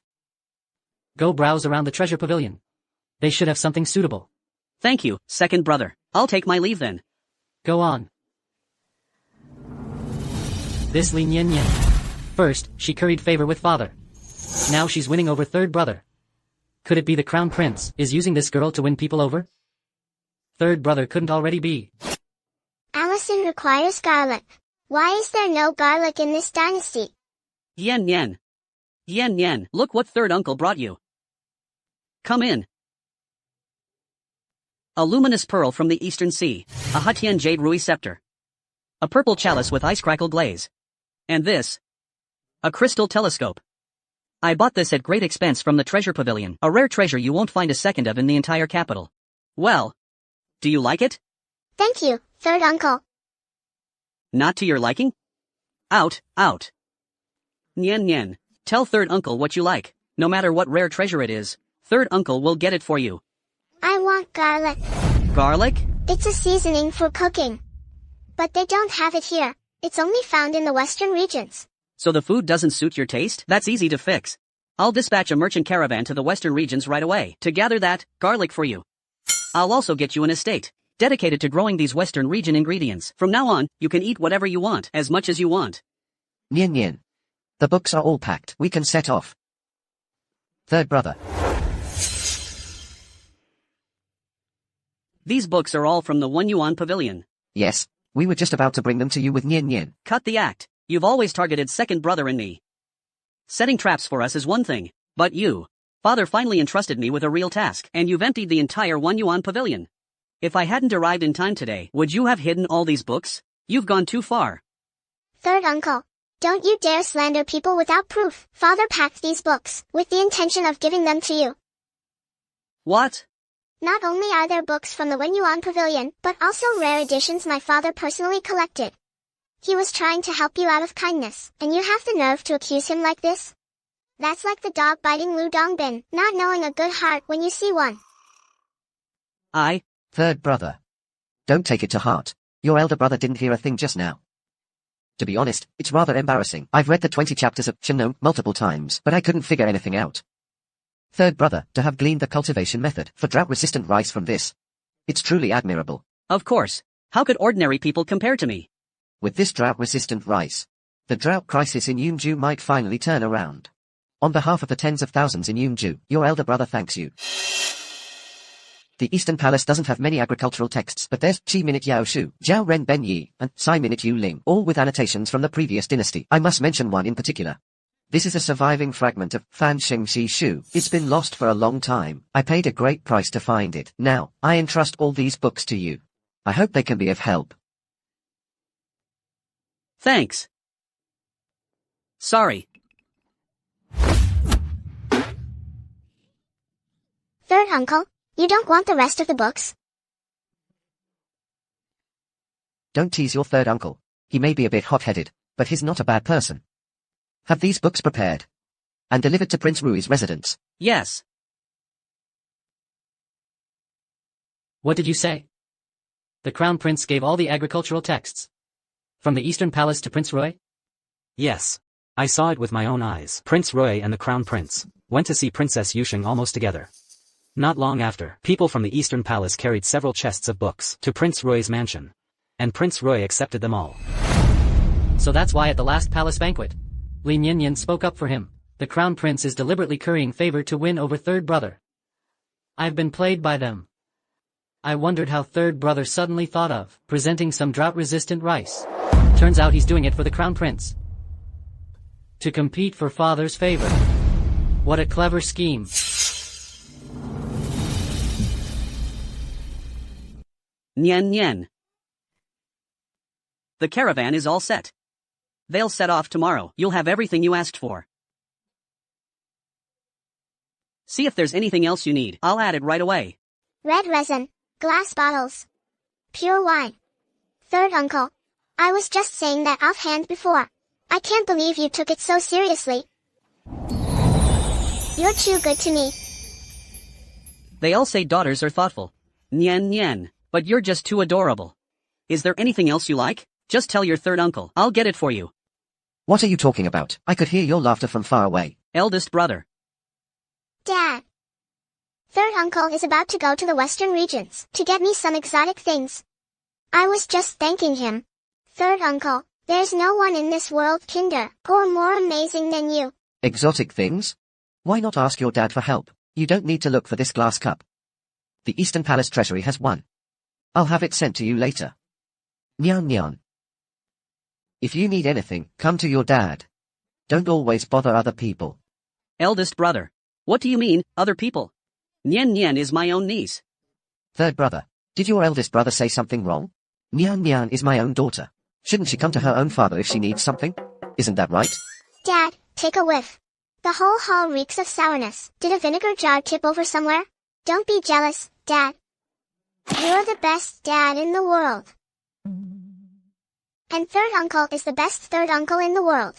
H: Go browse around the treasure pavilion. They should have something suitable.
A: Thank you, second brother. I'll take my leave then.
H: Go on. This Li Nian Nian. First, she curried favor with father. Now she's winning over third brother. Could it be the crown prince is using this girl to win people over? Third brother couldn't already be.
D: Allison requires garlic. Why is there no garlic in this dynasty?
A: Yen Yen. Yen Yen, look what third uncle brought you. Come in. A luminous pearl from the eastern sea, a Hutian jade ruby scepter. A purple chalice with ice crackle glaze. And this. A crystal telescope. I bought this at great expense from the treasure pavilion, a rare treasure you won't find a second of in the entire capital. Well, do you like it?
D: Thank you, third uncle.
A: Not to your liking? Out, out. Nian Nian, tell third uncle what you like. No matter what rare treasure it is, third uncle will get it for you.
D: I want garlic.
A: Garlic?
D: It's a seasoning for cooking. But they don't have it here. It's only found in the western regions.
A: So the food doesn't suit your taste? That's easy to fix. I'll dispatch a merchant caravan to the western regions right away to gather that garlic for you. I'll also get you an estate dedicated to growing these western region ingredients. From now on, you can eat whatever you want, as much as you want.
E: Nian Nian. The books are all packed. We can set off. Third brother.
A: These books are all from the 1 Yuan pavilion.
E: Yes, we were just about to bring them to you with Nian Nian.
A: Cut the act. You've always targeted second brother and me. Setting traps for us is one thing, but you, father finally entrusted me with a real task, and you've emptied the entire 1 Yuan pavilion. If I hadn't arrived in time today, would you have hidden all these books? You've gone too far.
D: Third uncle, don't you dare slander people without proof. Father packed these books with the intention of giving them to you.
A: What?
D: Not only are there books from the 1 Yuan pavilion, but also rare editions my father personally collected. He was trying to help you out of kindness, and you have the nerve to accuse him like this? That's like the dog biting Lu Dongbin, not knowing a good heart when you see one.
E: Third brother. Don't take it to heart. Your elder brother didn't hear a thing just now. To be honest, it's rather embarrassing. I've read the 20 chapters of Shenong multiple times, but I couldn't figure anything out. Third brother, to have gleaned the cultivation method for drought-resistant rice from this. It's truly admirable.
A: Of course. How could ordinary people compare to me?
E: With this drought-resistant rice, the drought crisis in Yunju might finally turn around. On behalf of the tens of thousands in Yunju, your elder brother thanks you. The Eastern Palace doesn't have many agricultural texts, but there's Qi Minute Yao Shu, Jiao Ren Ben Yi, and Sai Minute Yu Ling, all with annotations from the previous dynasty. I must mention one in particular. This is a surviving fragment of Fan Sheng Shi Shu. It's been lost for a long time. I paid a great price to find it. Now, I entrust all these books to you. I hope they can be of help.
A: Thanks. Sorry.
D: Third uncle, you don't want the rest of the books?
E: Don't tease your third uncle. He may be a bit hot-headed, but he's not a bad person. Have these books prepared and delivered to Prince Rui's residence.
A: Yes.
H: What did you say? The Crown Prince gave all the agricultural texts. From the Eastern Palace to Prince Rui?
I: Yes. I saw it with my own eyes. Prince Rui and the Crown Prince went to see Princess Yusheng almost together. Not long after, people from the Eastern Palace carried several chests of books to Prince Rui's mansion. And Prince Rui accepted them all.
H: So that's why at the last palace banquet, Li Niannian spoke up for him. The Crown Prince is deliberately currying favor to win over third brother. I've been played by them. I wondered how third brother suddenly thought of presenting some drought-resistant rice. Turns out he's doing it for the Crown Prince. To compete for father's favor. What a clever scheme.
A: Nian Nian. The caravan is all set. They'll set off tomorrow. You'll have everything you asked for. See if there's anything else you need. I'll add it right away.
D: Red resin, glass bottles, pure wine. Third uncle, I was just saying that offhand before. I can't believe you took it so seriously. You're too good to me.
A: They all say daughters are thoughtful. Nian Nian, but you're just too adorable. Is there anything else you like? Just tell your third uncle. I'll get it for you.
E: What are you talking about? I could hear your laughter from far away.
A: Eldest brother.
D: Dad. Third uncle is about to go to the western regions to get me some exotic things. I was just thanking him. Third uncle, there's no one in this world kinder or more amazing than you.
E: Exotic things? Why not ask your dad for help? You don't need to look for this glass cup. The Eastern Palace Treasury has one. I'll have it sent to you later. Nyan Nyan. If you need anything, come to your dad. Don't always bother other people.
A: Eldest brother. What do you mean, other people? Nian Nian is my own niece.
E: Third brother. Did your eldest brother say something wrong? Nyan Nyan is my own daughter. Shouldn't she come to her own father if she needs something? Isn't that right?
D: Dad, take a whiff. The whole hall reeks of sourness. Did a vinegar jar tip over somewhere? Don't be jealous, Dad. You're the best dad in the world. And third uncle is the best third uncle in the world.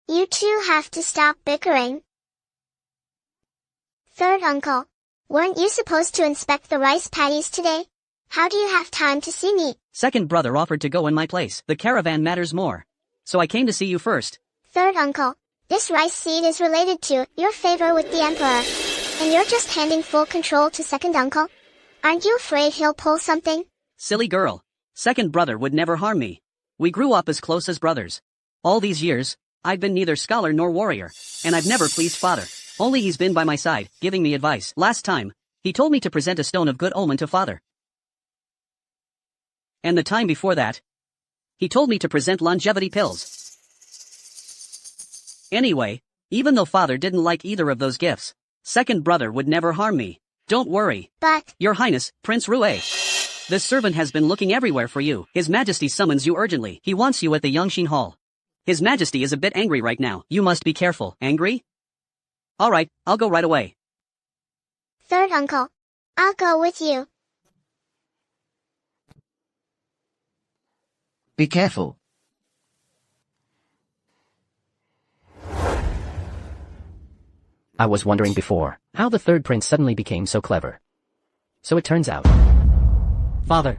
D: You two have to stop bickering. Third uncle, weren't you supposed to inspect the rice paddies today? How do you have time to see me?
A: Second brother offered to go in my place. The caravan matters more. So I came to see you first.
D: Third uncle, this rice seed is related to your favor with the emperor. And you're just handing full control to second uncle? Aren't you afraid he'll pull something?
A: Silly girl. Second brother would never harm me. We grew up as close as brothers. All these years, I've been neither scholar nor warrior, and I've never pleased father. Only he's been by my side, giving me advice. Last time, he told me to present a stone of good omen to father. And the time before that, he told me to present longevity pills. Anyway, even though father didn't like either of those gifts, second brother would never harm me. Don't worry.
D: But,
A: Your Highness, Prince Rui. The servant has been looking everywhere for you. His Majesty summons you urgently. He wants you at the Yangxin Hall. His Majesty is a bit angry right now. You must be careful. Angry? Alright, I'll go right away.
D: third uncle, I'll go with you.
E: Be careful.
B: I was wondering before, how the third prince suddenly became so clever. So it turns out.
H: Father.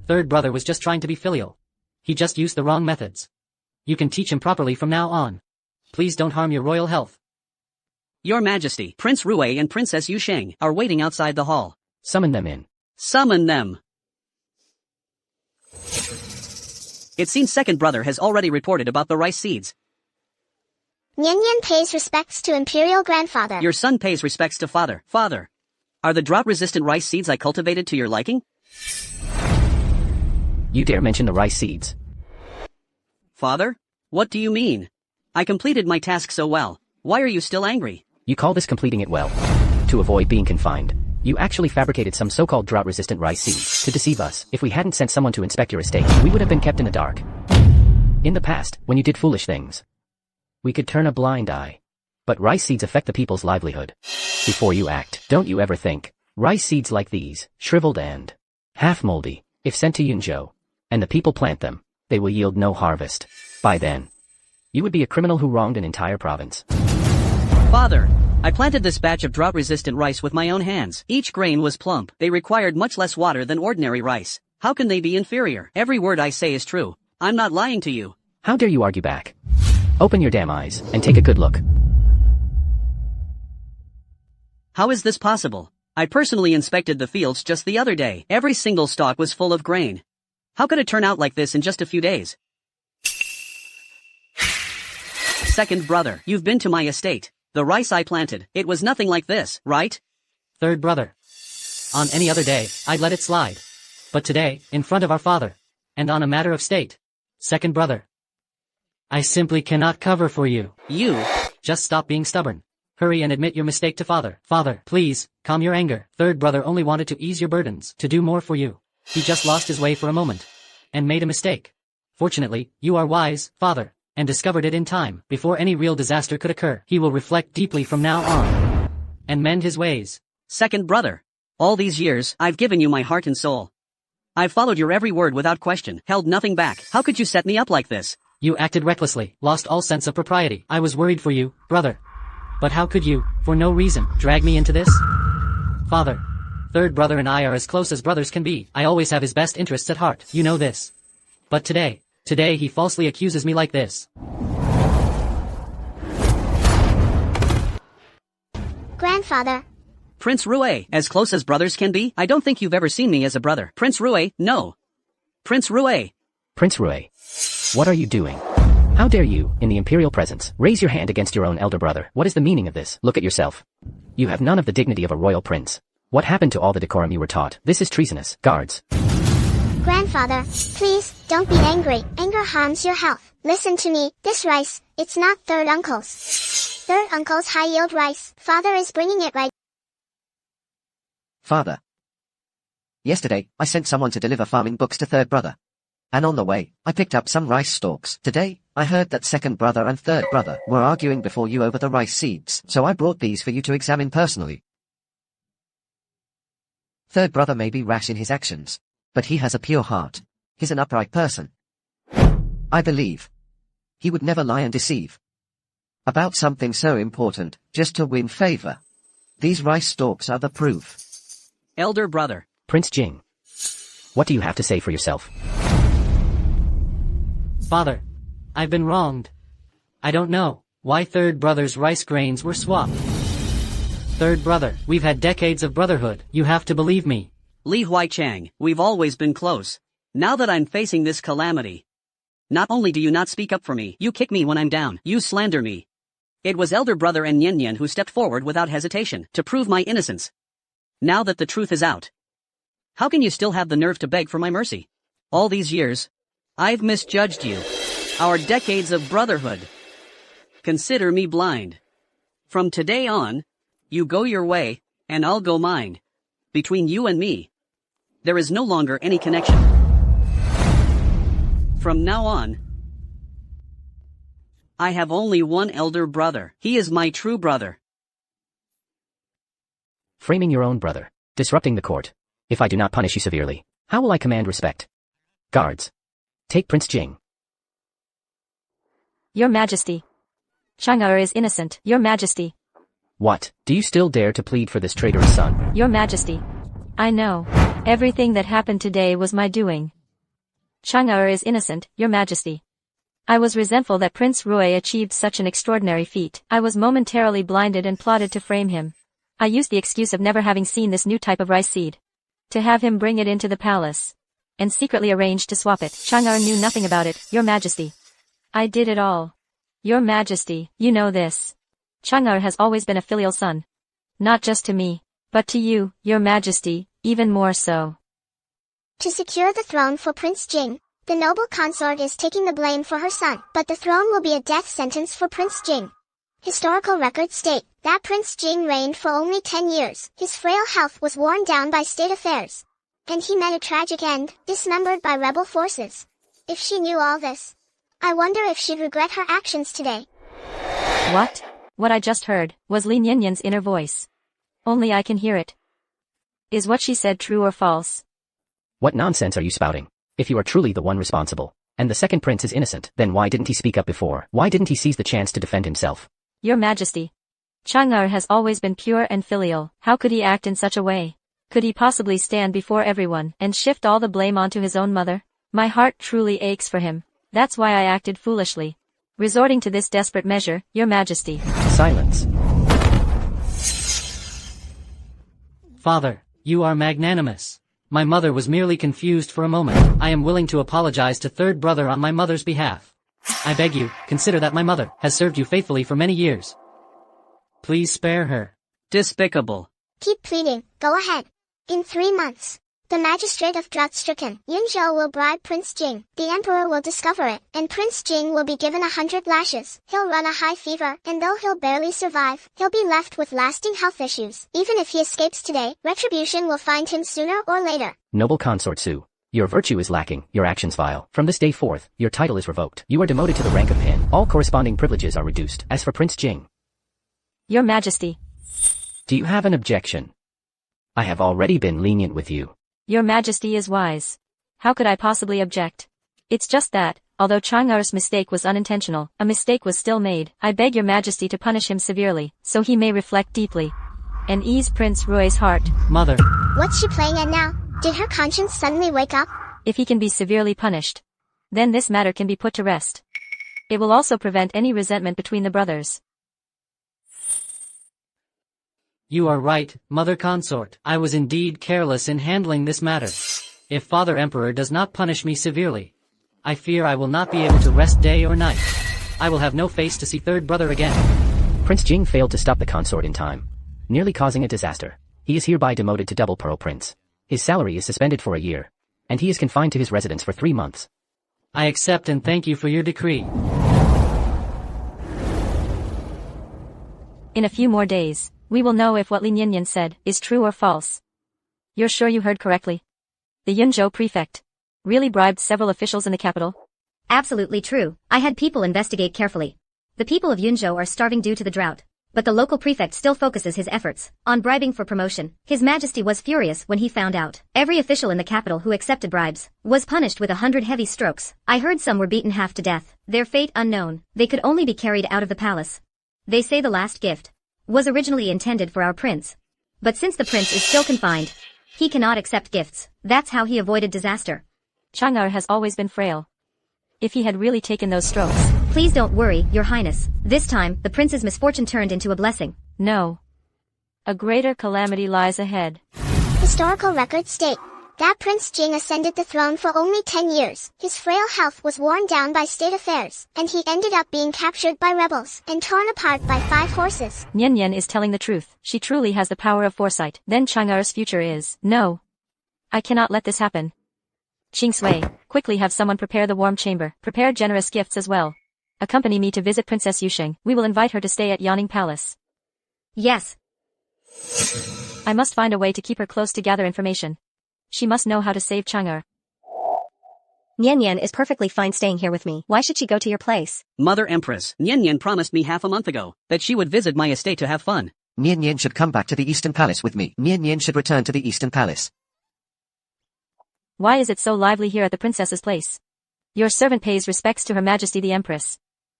H: Third brother was just trying to be filial. He just used the wrong methods. You can teach him properly from now on. Please don't harm your royal health.
A: Your Majesty, Prince Rui and Princess Yusheng are waiting outside the hall.
B: Summon them in.
A: Summon them. It seems second brother has already reported about the rice seeds.
D: Nyan pays respects to imperial grandfather.
A: Your son pays respects to father. Father, are the drought-resistant rice seeds I cultivated to your liking?
B: You dare mention the rice seeds?
A: Father? What do you mean? I completed my task so well. Why are you still angry?
B: You call this completing it well? To avoid being confined. You actually fabricated some so-called drought-resistant rice seeds to deceive us. If we hadn't sent someone to inspect your estate, we would have been kept in the dark. In the past, when you did foolish things, we could turn a blind eye. But rice seeds affect the people's livelihood. Before you act, don't you ever think, rice seeds like these, shriveled and half-moldy, if sent to Yunzhou, and the people plant them, they will yield no harvest. By then, you would be a criminal who wronged an entire province.
A: Father, I planted this batch of drought-resistant rice with my own hands. Each grain was plump. They required much less water than ordinary rice. How can they be inferior? Every word I say is true. I'm not lying to you.
B: How dare you argue back? Open your damn eyes, and take a good look.
A: How is this possible? I personally inspected the fields just the other day. Every single stalk was full of grain. How could it turn out like this in just a few days? Second brother, you've been to my estate. The rice I planted, it was nothing like this, right?
H: Third brother. On any other day, I'd let it slide. But today, in front of our father, and on a matter of state. Second brother. I simply cannot cover for you.
A: You.
H: Just stop being stubborn. Hurry and admit your mistake to father. Father, please, calm your anger. Third brother only wanted to ease your burdens, to do more for you. He just lost his way for a moment. And made a mistake. Fortunately, you are wise, father, and discovered it in time, before any real disaster could occur. He will reflect deeply from now on. And mend his ways.
A: Second brother. All these years, I've given you my heart and soul. I've followed your every word without question, held nothing back. How could you set me up like this?
H: You acted recklessly, lost all sense of propriety. I was worried for you, brother. But how could you, for no reason, drag me into this? Father. Third brother and I are as close as brothers can be. I always have his best interests at heart. You know this. But today he falsely accuses me like this.
D: Grandfather.
A: Prince Rue, as close as brothers can be? I don't think you've ever seen me as a brother. Prince Rue, no. Prince Rue.
B: Prince Rue. What are you doing? How dare you, in the imperial presence, raise your hand against your own elder brother? What is the meaning of this? Look at yourself. You have none of the dignity of a royal prince. What happened to all the decorum you were taught? This is treasonous. Guards.
D: Grandfather, please, don't be angry. Anger harms your health. Listen to me, this rice, it's not third uncle's. Third uncle's high-yield rice. Father is bringing it right.
E: Father. Yesterday, I sent someone to deliver farming books to third brother. And on the way, I picked up some rice stalks. Today, I heard that second brother and third brother were arguing before you over the rice seeds, so I brought these for you to examine personally. Third brother may be rash in his actions, but he has a pure heart. He's an upright person. I believe he would never lie and deceive about something so important, just to win favor. These rice stalks are the proof.
A: Elder brother.
B: Prince Jing. What do you have to say for yourself?
H: Father, I've been wronged. I don't know why third brother's rice grains were swapped. Third brother, we've had decades of brotherhood. You have to believe me.
A: Li Huaichang, we've always been close. Now that I'm facing this calamity, not only do you not speak up for me, you kick me when I'm down. You slander me. It was elder brother and Nyan who stepped forward without hesitation to prove my innocence. Now that the truth is out, how can you still have the nerve to beg for my mercy? All these years, I've misjudged you. Our decades of brotherhood. Consider me blind. From today on, you go your way, and I'll go mine. Between you and me, there is no longer any connection. From now on, I have only one elder brother. He is my true brother.
B: Framing your own brother. Disrupting the court. If I do not punish you severely, how will I command respect? Guards. Take Prince Jing.
F: Your Majesty. Chang'er is innocent, Your Majesty.
B: What? Do you still dare to plead for this traitorous son?
F: Your Majesty. I know. Everything that happened today was my doing. Chang'er is innocent, Your Majesty. I was resentful that Prince Rui achieved such an extraordinary feat. I was momentarily blinded and plotted to frame him. I used the excuse of never having seen this new type of rice seed. To have him bring it into the palace. And secretly arranged to swap it. Chang'er knew nothing about it, Your Majesty. I did it all. Your Majesty, you know this. Chang'er has always been a filial son. Not just to me, but to you, Your Majesty, even more so.
D: To secure the throne for Prince Jing, the noble consort is taking the blame for her son, but the throne will be a death sentence for Prince Jing. Historical records state that Prince Jing reigned for only 10 years. His frail health was worn down by state affairs, and he met a tragic end, dismembered by rebel forces. If she knew all this, I wonder if she'd regret her actions today.
F: What? What I just heard was Li Nianyan's inner voice. Only I can hear it. Is what she said true or false?
B: What nonsense are you spouting? If you are truly the one responsible, and the second prince is innocent, then why didn't he speak up before? Why didn't he seize the chance to defend himself?
F: Your Majesty. Chang'er has always been pure and filial. How could he act in such a way? Could he possibly stand before everyone and shift all the blame onto his own mother? My heart truly aches for him. That's why I acted foolishly. Resorting to this desperate measure, Your Majesty.
B: Silence.
H: Father, you are magnanimous. My mother was merely confused for a moment. I am willing to apologize to third brother on my mother's behalf. I beg you, consider that my mother has served you faithfully for many years. Please spare her.
A: Despicable.
D: Keep pleading, go ahead. In 3 months, the magistrate of drought-stricken Yunzhou will bribe Prince Jing. The emperor will discover it, and Prince Jing will be given 100 lashes. He'll run a high fever, and though he'll barely survive, he'll be left with lasting health issues. Even if he escapes today, retribution will find him sooner or later.
B: Noble consort Su. Your virtue is lacking, your actions vile. From this day forth, your title is revoked. You are demoted to the rank of Pin. All corresponding privileges are reduced. As for Prince Jing.
F: Your Majesty.
B: Do you have an objection? I have already been lenient with you.
F: Your Majesty is wise. How could I possibly object? It's just that, although Chang'er's mistake was unintentional, a mistake was still made. I beg Your Majesty to punish him severely, so he may reflect deeply and ease Prince Rui's heart.
H: Mother.
D: What's she playing at now? Did her conscience suddenly wake up?
F: If he can be severely punished, then this matter can be put to rest. It will also prevent any resentment between the brothers.
H: You are right, Mother Consort. I was indeed careless in handling this matter. If Father Emperor does not punish me severely, I fear I will not be able to rest day or night. I will have no face to see third brother again.
B: Prince Jing failed to stop the consort in time, nearly causing a disaster. He is hereby demoted to double Pearl Prince. His salary is suspended for a year, and he is confined to his residence for 3 months.
H: I accept and thank you for your decree.
F: In a few more days, we will know if what Li Nianyan said is true or false. You're sure you heard correctly? The Yunzhou prefect really bribed several officials in the capital?
C: Absolutely true. I had people investigate carefully. The people of Yunzhou are starving due to the drought. But the local prefect still focuses his efforts on bribing for promotion. His Majesty was furious when he found out. Every official in the capital who accepted bribes was punished with 100 heavy strokes. I heard some were beaten half to death. Their fate unknown. They could only be carried out of the palace. They say the last gift was originally intended for our prince. But since the prince is still confined, he cannot accept gifts. That's how he avoided disaster.
F: Chang'er has always been frail. If he had really taken those strokes.
C: Please don't worry, Your Highness. This time, the prince's misfortune turned into a blessing.
F: No. A greater calamity lies ahead.
D: Historical records state that Prince Jing ascended the throne for only 10 years. His frail health was worn down by state affairs, and he ended up being captured by rebels and torn apart by 5 horses.
F: Nianyan is telling the truth. She truly has the power of foresight. Then Chang'er's future is. No. I cannot let this happen. Qing Sui, quickly have someone prepare the warm chamber. Prepare generous gifts as well. Accompany me to visit Princess Yusheng. We will invite her to stay at Yawning Palace.
C: Yes.
F: I must find a way to keep her close to gather information. She must know how to save Chang'er.
G: Nianyan is perfectly fine staying here with me. Why should she go to your place?
A: Mother Empress, Nianyan promised me half a month ago that she would visit my estate to have fun.
E: Nianyan should come back to the Eastern Palace with me. Nianyan should return to the Eastern Palace.
F: Why is it so lively here at the princess's place? Your servant pays respects to Her Majesty the Empress.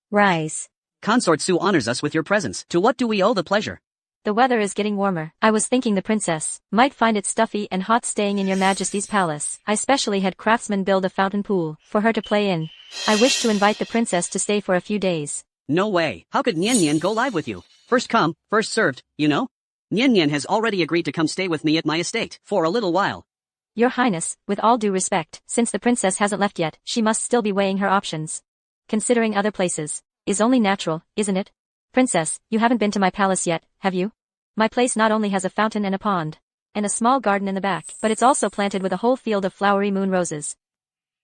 G: Rise.
A: Consort Su honors us with your presence. To what do we owe the pleasure?
F: The weather is getting warmer. I was thinking the princess might find it stuffy and hot staying in Your Majesty's palace. I specially had craftsmen build a fountain pool for her to play in. I wish to invite the princess to stay for a few days.
A: No way. How could Nianyan go live with you? First come, first served, you know? Nianyan has already agreed to come stay with me at my estate for a little while.
F: Your Highness, with all due respect, since the princess hasn't left yet, she must still be weighing her options. Considering other places. is only natural, isn't it? Princess, you haven't been to my palace yet, have you? My place not only has a fountain and a pond, and a small garden in the back, but it's also planted with a whole field of flowery moon roses.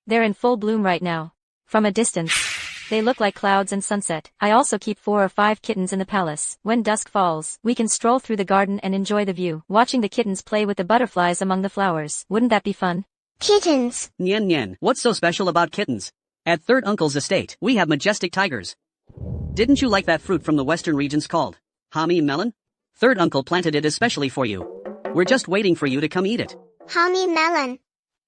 F: They're in full bloom right now. From a distance, they look like clouds and sunset. I also keep 4 or 5 kittens in the palace. When dusk falls, we can stroll through the garden and enjoy the view, watching the kittens play with the butterflies among the flowers. Wouldn't that be fun?
D: Kittens.
A: Nyen Nyen, what's so special about kittens? At third uncle's estate, we have majestic tigers. Didn't you like that fruit from the western regions called Hami melon? Third uncle planted it especially for you. We're just waiting for you to come eat it.
D: Hami melon.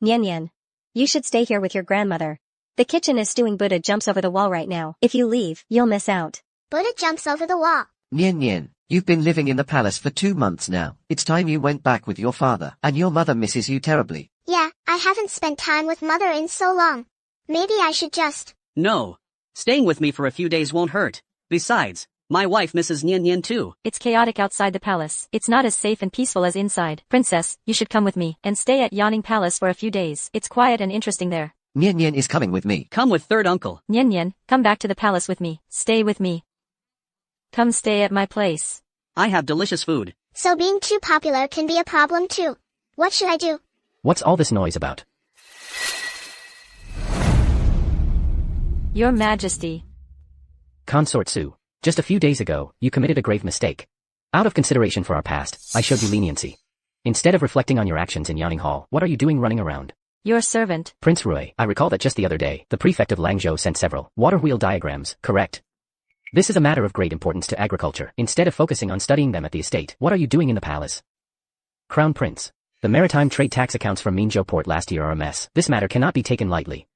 C: Nyen Nyen. You should stay here with your grandmother. The kitchen is stewing. Buddha jumps over the wall right now. If you leave, you'll miss out.
D: Buddha jumps over the wall.
E: Nyen Nyen, you've been living in the palace for 2 months now. It's time you went back with your father, and your mother misses you terribly.
D: Yeah, I haven't spent time with mother in so long. Maybe I should just...
A: No. Staying with me for a few days won't hurt. Besides, my wife misses Nyen Nyen too.
F: It's chaotic outside the palace. It's not as safe and peaceful as inside. Princess, you should come with me, and stay at Yawning Palace for a few days. It's quiet and interesting there.
E: Nyen Nyen is coming with me.
A: Come with third uncle.
F: Nyen Nyen, come back to the palace with me. Stay with me. Come stay at my place.
A: I have delicious food.
D: So being too popular can be a problem too. What should I do?
B: What's all this noise about?
F: Your Majesty.
B: Consort Su, just a few days ago, you committed a grave mistake. Out of consideration for our past, I showed you leniency. Instead of reflecting on your actions in Yawning Hall, what are you doing running around?
F: Your servant.
B: Prince Rui, I recall that just the other day, the prefect of Langzhou sent several water wheel diagrams, correct? This is a matter of great importance to agriculture. Instead of focusing on studying them at the estate, what are you doing in the palace? Crown Prince. The maritime trade tax accounts from Minzhou port last year are a mess. This matter cannot be taken lightly.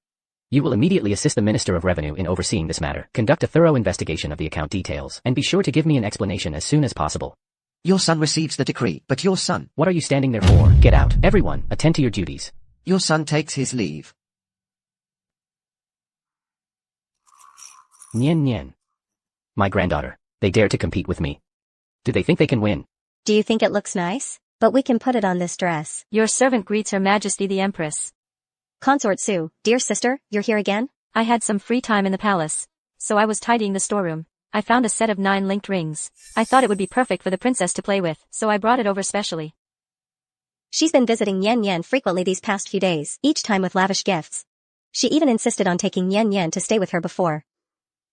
B: You will immediately assist the Minister of Revenue in overseeing this matter, conduct a thorough investigation of the account details, and be sure to give me an explanation as soon as possible.
E: Your son receives the decree, but your son...
B: What are you standing there for? Get out. Everyone, attend to your duties.
E: Your son takes his leave.
B: Nyen Nyen. My granddaughter. They dare to compete with me. Do they think they can win?
C: Do you think it looks nice? But we can put it on this dress.
F: Your servant greets Her Majesty the Empress.
C: Consort Su, dear sister, you're here again?
F: I had some free time in the palace, so I was tidying the storeroom. I found a set of 9 linked rings. I thought it would be perfect for the princess to play with, so I brought it over specially.
C: She's been visiting Nyen Nyen frequently these past few days, each time with lavish gifts. She even insisted on taking Nyen Nyen to stay with her before.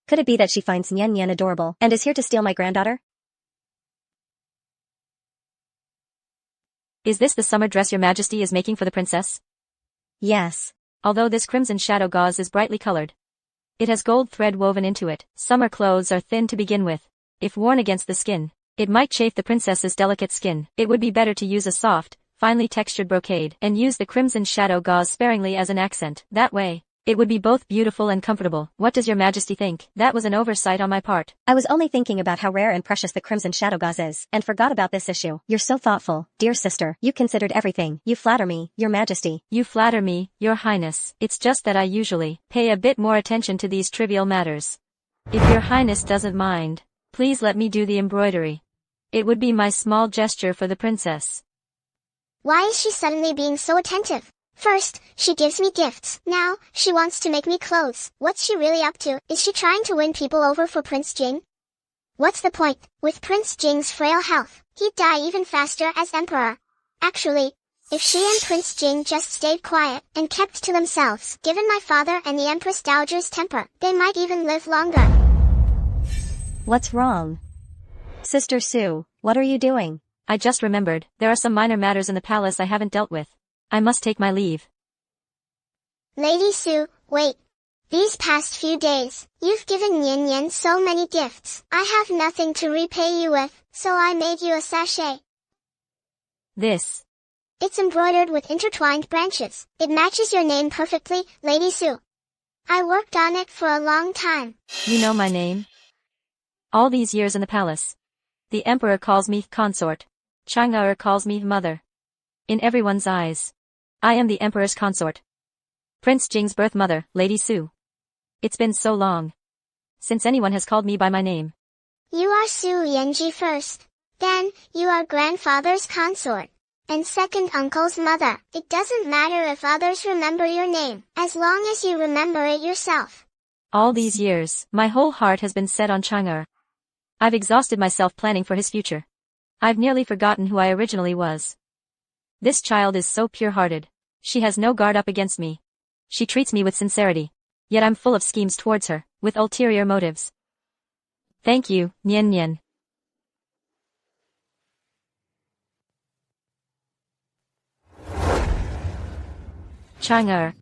C: Could it be that she finds Nyen Nyen adorable and is here to steal my granddaughter?
F: Is this the summer dress Your Majesty is making for the princess?
C: Yes.
F: Although this crimson shadow gauze is brightly colored, it has gold thread woven into it. Summer clothes are thin to begin with. If worn against the skin, it might chafe the princess's delicate skin. It would be better to use a soft, finely textured brocade and use the crimson shadow gauze sparingly as an accent. That way, it would be both beautiful and comfortable. What does Your Majesty think? That was an oversight on my part.
C: I was only thinking about how rare and precious the crimson shadow gauze is, and forgot about this issue. You're so thoughtful, dear sister. You considered everything. You flatter me, Your Majesty.
F: You flatter me, Your Highness. It's just that I usually pay a bit more attention to these trivial matters. If Your Highness doesn't mind, please let me do the embroidery. It would be my small gesture for the princess.
D: Why is she suddenly being so attentive? First, she gives me gifts. Now, she wants to make me clothes. What's she really up to? Is she trying to win people over for Prince Jing? What's the point? With Prince Jing's frail health, he'd die even faster as emperor. Actually, if she and Prince Jing just stayed quiet and kept to themselves, given my father and the Empress Dowager's temper, they might even live longer.
C: What's wrong? Sister Su, what are you doing?
F: I just remembered, there are some minor matters in the palace I haven't dealt with. I must take my leave.
D: Lady Su, wait. These past few days, you've given Nyen Nyen so many gifts. I have nothing to repay you with, so I made you a sachet.
F: This.
D: It's embroidered with intertwined branches. It matches your name perfectly, Lady Su. I worked on it for a long time.
F: You know my name? All these years in the palace. The emperor calls me consort. Chang'er calls me mother. In everyone's eyes, I am the emperor's consort. Prince Jing's birth mother, Lady Su. It's been so long since anyone has called me by my name.
D: You are Su Yanji first. Then, you are grandfather's consort. And second uncle's mother. It doesn't matter if others remember your name, as long as you remember it yourself.
F: All these years, my whole heart has been set on Chang'e. I've exhausted myself planning for his future. I've nearly forgotten who I originally was. This child is so pure-hearted. She has no guard up against me. She treats me with sincerity. Yet I'm full of schemes towards her, with ulterior motives. Thank you, Nian Nian. Chang'e.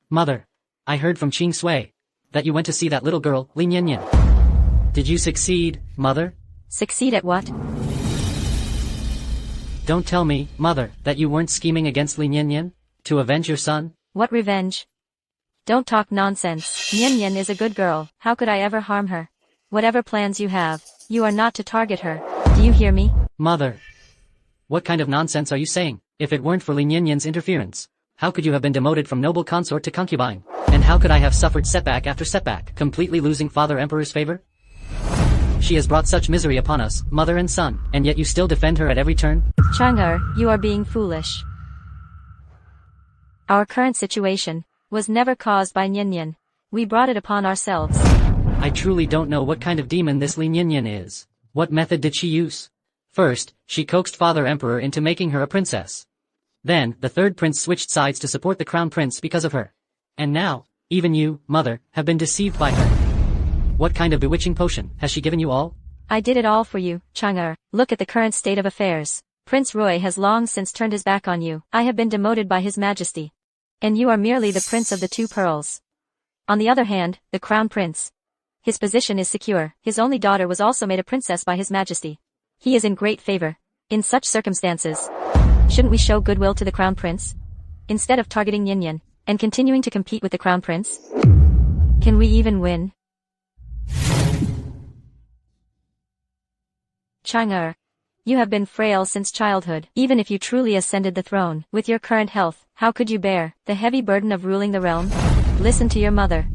H: Mother, I heard from Qing Sui that you went to see that little girl, Li Nian. Did you succeed, Mother?
F: Succeed at what?
H: Don't tell me, Mother, that you weren't scheming against Li Nian to avenge your son?
F: What revenge? Don't talk nonsense. Nian Nian is a good girl. How could I ever harm her? Whatever plans you have, you are not to target her. Do you hear me?
H: Mother, what kind of nonsense are you saying? If it weren't for Li Nian's interference, how could you have been demoted from noble consort to concubine? And how could I have suffered setback after setback, completely losing Father Emperor's favor? She has brought such misery upon us, mother and son, and yet you still defend her at every turn?
F: Chang'e, you are being foolish. Our current situation was never caused by Nian Nian. We brought it upon ourselves.
H: I truly don't know what kind of demon this Li Nian is. What method did she use? First, she coaxed Father Emperor into making her a princess. Then, the third prince switched sides to support the crown prince because of her. And now, even you, mother, have been deceived by her. What kind of bewitching potion has she given you all?
F: I did it all for you, Chang'e. Look at the current state of affairs. Prince Roy has long since turned his back on you. I have been demoted by his majesty. And you are merely the prince of the two pearls. On the other hand, the crown prince. His position is secure. His only daughter was also made a princess by his majesty. He is in great favor. In such circumstances, shouldn't we show goodwill to the crown prince? Instead of targeting Nian Nian, and continuing to compete with the crown prince? Can we even win? Chang'e, you have been frail since childhood. Even if you truly ascended the throne, with your current health, how could you bear the heavy burden of ruling the realm? Listen to your mother.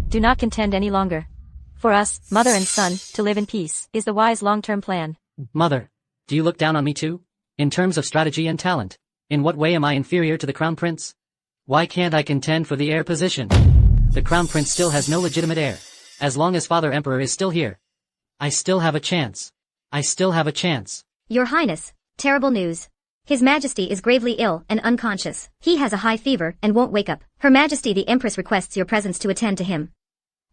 F: Do not contend any longer. For us, mother and son, to live in peace, is the wise long-term plan.
H: Mother, do you look down on me too? In terms of strategy and talent, in what way am I inferior to the crown prince? Why can't I contend for the heir position? The crown prince still has no legitimate heir. As long as Father Emperor is still here, I still have a chance. I still have a chance.
C: Your Highness, terrible news. His Majesty is gravely ill and unconscious. He has a high fever and won't wake up. Her Majesty the Empress requests your presence to attend to him.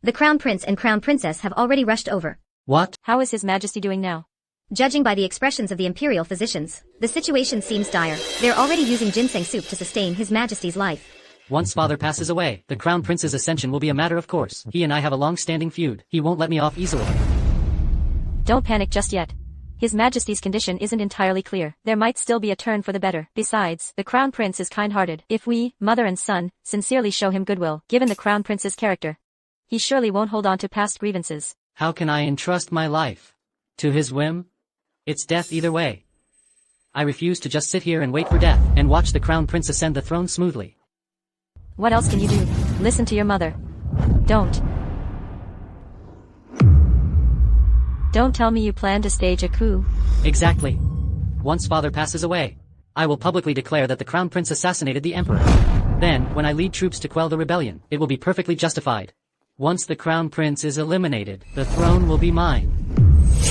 C: The Crown Prince and Crown Princess have already rushed over.
H: What?
F: How is His Majesty doing now?
C: Judging by the expressions of the imperial physicians, the situation seems dire. They're already using ginseng soup to sustain His Majesty's life.
H: Once father passes away, the crown prince's ascension will be a matter of course. He and I have a long-standing feud. He won't let me off easily.
F: Don't panic just yet. His Majesty's condition isn't entirely clear. There might still be a turn for the better. Besides, the Crown Prince is kind-hearted. If we, mother and son, sincerely show him goodwill, given the Crown Prince's character, he surely won't hold on to past grievances.
H: How can I entrust my life to his whim? It's death either way. I refuse to just sit here and wait for death, and watch the Crown Prince ascend the throne smoothly.
F: What else can you do? Listen to your mother. Don't tell me you plan to stage a coup.
H: Exactly. Once father passes away, I will publicly declare that the Crown Prince assassinated the Emperor. Then, when I lead troops to quell the rebellion, it will be perfectly justified. Once the Crown Prince is eliminated, the throne will be mine.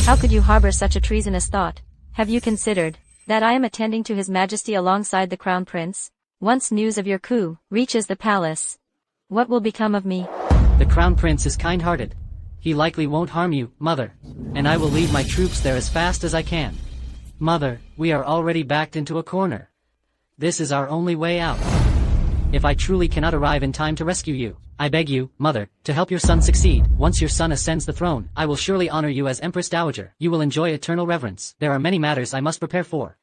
F: How could you harbor such a treasonous thought? Have you considered that I am attending to His Majesty alongside the Crown Prince? Once news of your coup reaches the palace, what will become of me?
H: The Crown Prince is kind-hearted. He likely won't harm you, mother, and I will lead my troops there as fast as I can. Mother, we are already backed into a corner. This is our only way out. If I truly cannot arrive in time to rescue you, I beg you, mother, to help your son succeed. Once your son ascends the throne, I will surely honor you as Empress Dowager. You will enjoy eternal reverence. There are many matters I must prepare for.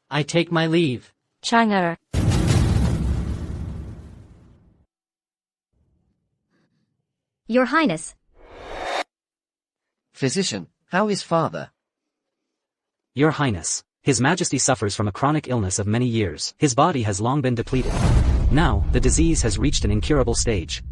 H: I take my leave.
F: Chang'e.
C: Your Highness.
E: Physician, how is father?
I: Your Highness, His Majesty suffers from a chronic illness of many years. His body has long been depleted. Now, the disease has reached an incurable stage.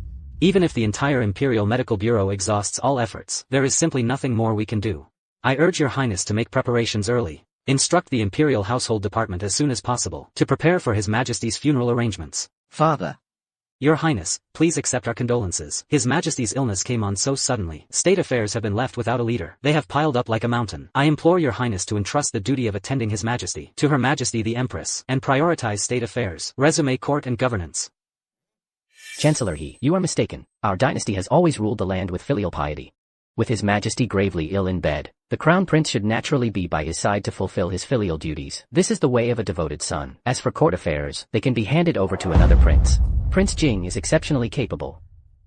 I: Even if the entire Imperial Medical Bureau exhausts all efforts, there is simply nothing more we can do. I urge Your Highness to make preparations early. Instruct the Imperial Household Department as soon as possible to prepare for His Majesty's funeral arrangements.
E: Father.
I: Your Highness, please accept our condolences. His Majesty's illness came on so suddenly. State affairs have been left without a leader. They have piled up like a mountain. I implore your Highness to entrust the duty of attending His Majesty to Her Majesty the Empress, and prioritize state affairs, resume court and governance.
B: Chancellor He, you are mistaken. Our dynasty has always ruled the land with filial piety. With His Majesty gravely ill in bed, the Crown Prince should naturally be by his side to fulfill his filial duties. This is the way of a devoted son. As for court affairs, they can be handed over to another prince. Prince Jing is exceptionally capable.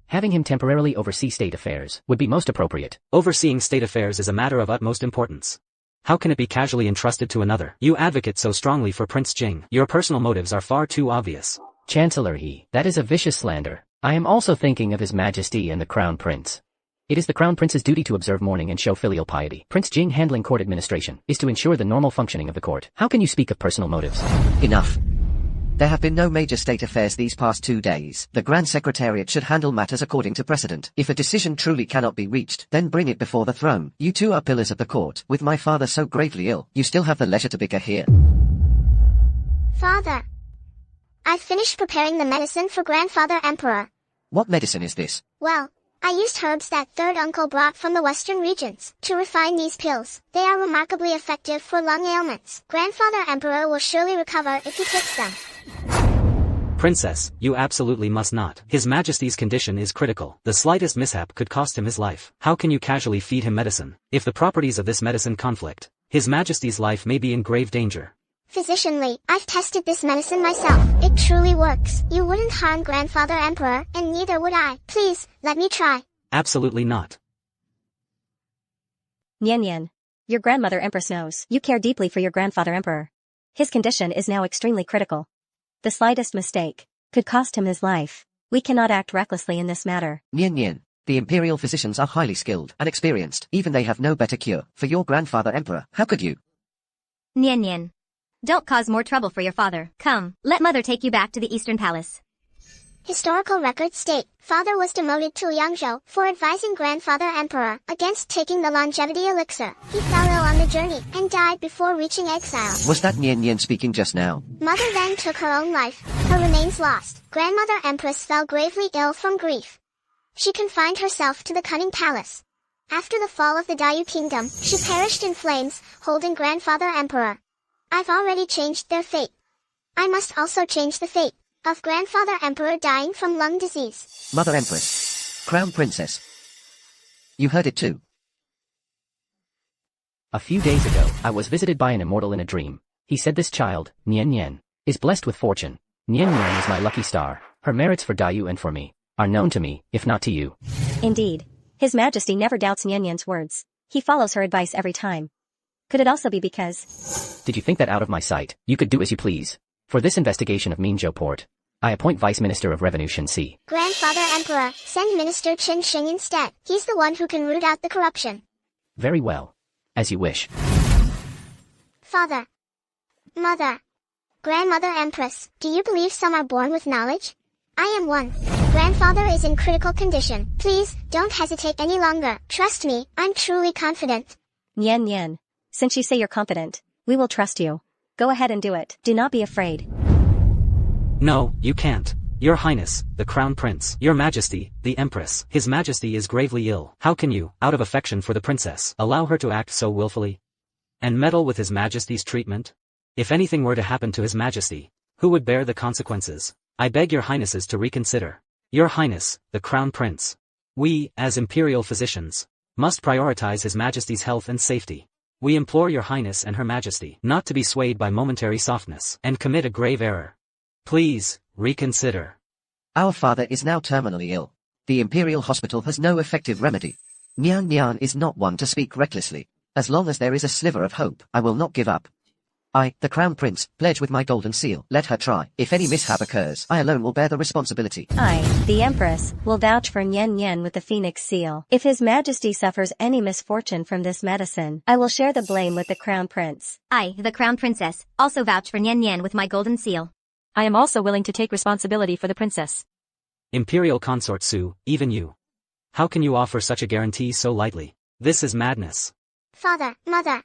B: Having him temporarily oversee state affairs would be most appropriate.
I: Overseeing state affairs is a matter of utmost importance. How can it be casually entrusted to another? You advocate so strongly for Prince Jing. Your personal motives are far too obvious.
B: Chancellor He, that is a vicious slander. I am also thinking of His Majesty and the Crown Prince. It is the Crown Prince's duty to observe mourning and show filial piety. Prince Jing handling court administration is to ensure the normal functioning of the court. How can you speak of personal motives?
E: Enough. There have been no major state affairs these past 2 days. The Grand Secretariat should handle matters according to precedent. If a decision truly cannot be reached, then bring it before the throne. You two are pillars of the court. With my father so gravely ill, you still have the leisure to bicker here.
D: Father, I've finished preparing the medicine for Grandfather Emperor.
E: What medicine is this?
D: Well, I used herbs that third uncle brought from the western regions to refine these pills. They are remarkably effective for lung ailments. Grandfather Emperor will surely recover if he takes them.
I: Princess, you absolutely must not. His Majesty's condition is critical. The slightest mishap could cost him his life. How can you casually feed him medicine? If the properties of this medicine conflict, His Majesty's life may be in grave danger.
D: Physician Lee, I've tested this medicine myself. It truly works. You wouldn't harm Grandfather Emperor, and neither would I. Please, let me try.
I: Absolutely not.
F: Nian Nian. Your grandmother Empress knows you care deeply for your grandfather Emperor. His condition is now extremely critical. The slightest mistake could cost him his life. We cannot act recklessly in this matter.
E: Nian Nian. The imperial physicians are highly skilled and experienced. Even they have no better cure for your grandfather Emperor. How could you?
C: Nian Nian. Don't cause more trouble for your father. Come, let mother take you back to the Eastern Palace.
D: Historical records state, father was demoted to Yangzhou for advising Grandfather Emperor against taking the longevity elixir. He fell ill on the journey and died before reaching exile.
E: Was that Nian Nian speaking just now?
D: Mother then took her own life. Her remains lost. Grandmother Empress fell gravely ill from grief. She confined herself to the cunning palace. After the fall of the Dayu kingdom, she perished in flames, holding Grandfather Emperor. I've already changed their fate. I must also change the fate of Grandfather Emperor dying from lung disease.
E: Mother Empress. Crown Princess. You heard it too.
B: A few days ago, I was visited by an immortal in a dream. He said this child, Nian Nian, is blessed with fortune. Nian Nian is my lucky star. Her merits for Dayu and for me are known to me, if not to you.
F: Indeed. His Majesty never doubts Nian Nian's words. He follows her advice every time. Could it also be because...
B: Did you think that out of my sight, you could do as you please? For this investigation of Minzhou Port, I appoint Vice Minister of Revenue Shen Si.
D: Grandfather Emperor, send Minister Chen Xing instead. He's the one who can root out the corruption.
B: Very well. As you wish.
D: Father. Mother. Grandmother Empress, do you believe some are born with knowledge? I am one. Grandfather is in critical condition. Please, don't hesitate any longer. Trust me, I'm truly confident.
F: Nian Nian. Since you say you're confident, we will trust you. Go ahead and do it. Do not be afraid.
I: No, you can't. Your Highness, the Crown Prince, Your Majesty, the Empress, His Majesty is gravely ill. How can you, out of affection for the princess, allow her to act so willfully? And meddle with His Majesty's treatment? If anything were to happen to His Majesty, who would bear the consequences? I beg your Highnesses to reconsider. Your Highness, the Crown Prince. We, as imperial physicians, must prioritize His Majesty's health and safety. We implore your Highness and Her Majesty not to be swayed by momentary softness and commit a grave error. Please, reconsider.
E: Our father is now terminally ill. The imperial hospital has no effective remedy. Nian Nian is not one to speak recklessly. As long as there is a sliver of hope, I will not give up. I, the Crown Prince, pledge with my golden seal. Let her try. If any mishap occurs, I alone will bear the responsibility.
F: I, the Empress, will vouch for Nian Nian with the Phoenix seal. If His Majesty suffers any misfortune from this medicine, I will share the blame with the Crown Prince.
C: I, the Crown Princess, also vouch for Nian Nian with my golden seal.
G: I am also willing to take responsibility for the princess.
I: Imperial Consort Su, even you. How can you offer such a guarantee so lightly? This is madness.
D: Father, Mother,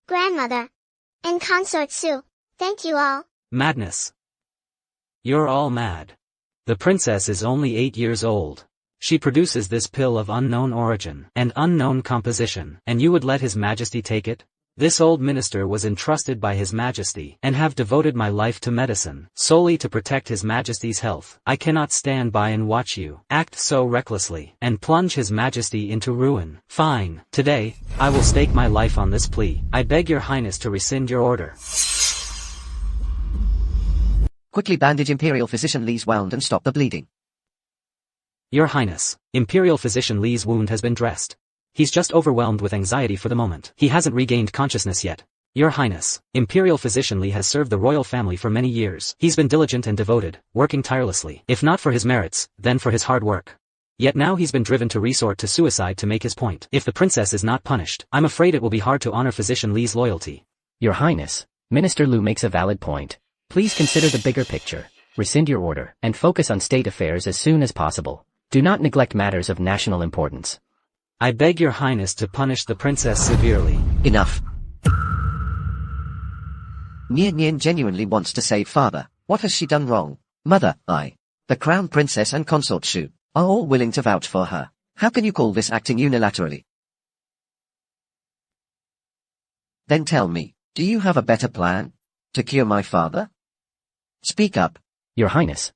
D: Grandmother, and Consort Su, thank you all.
I: Madness. You're all mad. The princess is only 8 years old. She produces this pill of unknown origin and unknown composition, and you would let His Majesty take it? This old minister was entrusted by His Majesty and have devoted my life to medicine, solely to protect His Majesty's health. I cannot stand by and watch you act so recklessly and plunge His Majesty into ruin. Fine, today, I will stake my life on this plea. I beg your highness to rescind your order.
E: Quickly bandage Imperial Physician Lee's wound and stop the bleeding.
I: Your Highness, Imperial Physician Lee's wound has been dressed. He's just overwhelmed with anxiety for the moment. He hasn't regained consciousness yet. Your Highness, Imperial Physician Lee has served the royal family for many years. He's been diligent and devoted, working tirelessly, if not for his merits, then for his hard work. Yet now he's been driven to resort to suicide to make his point. If the princess is not punished, I'm afraid it will be hard to honor Physician Lee's loyalty.
B: Your Highness, Minister Lu makes a valid point. Please consider the bigger picture, rescind your order, and focus on state affairs as soon as possible. Do not neglect matters of national importance.
I: I beg your highness to punish the princess severely.
E: Enough. Nian Nian genuinely wants to save father. What has she done wrong? Mother, the crown princess and consort Shu, are all willing to vouch for her. How can you call this acting unilaterally? Then tell me, do you have a better plan? To cure my father? Speak up.
B: Your Highness.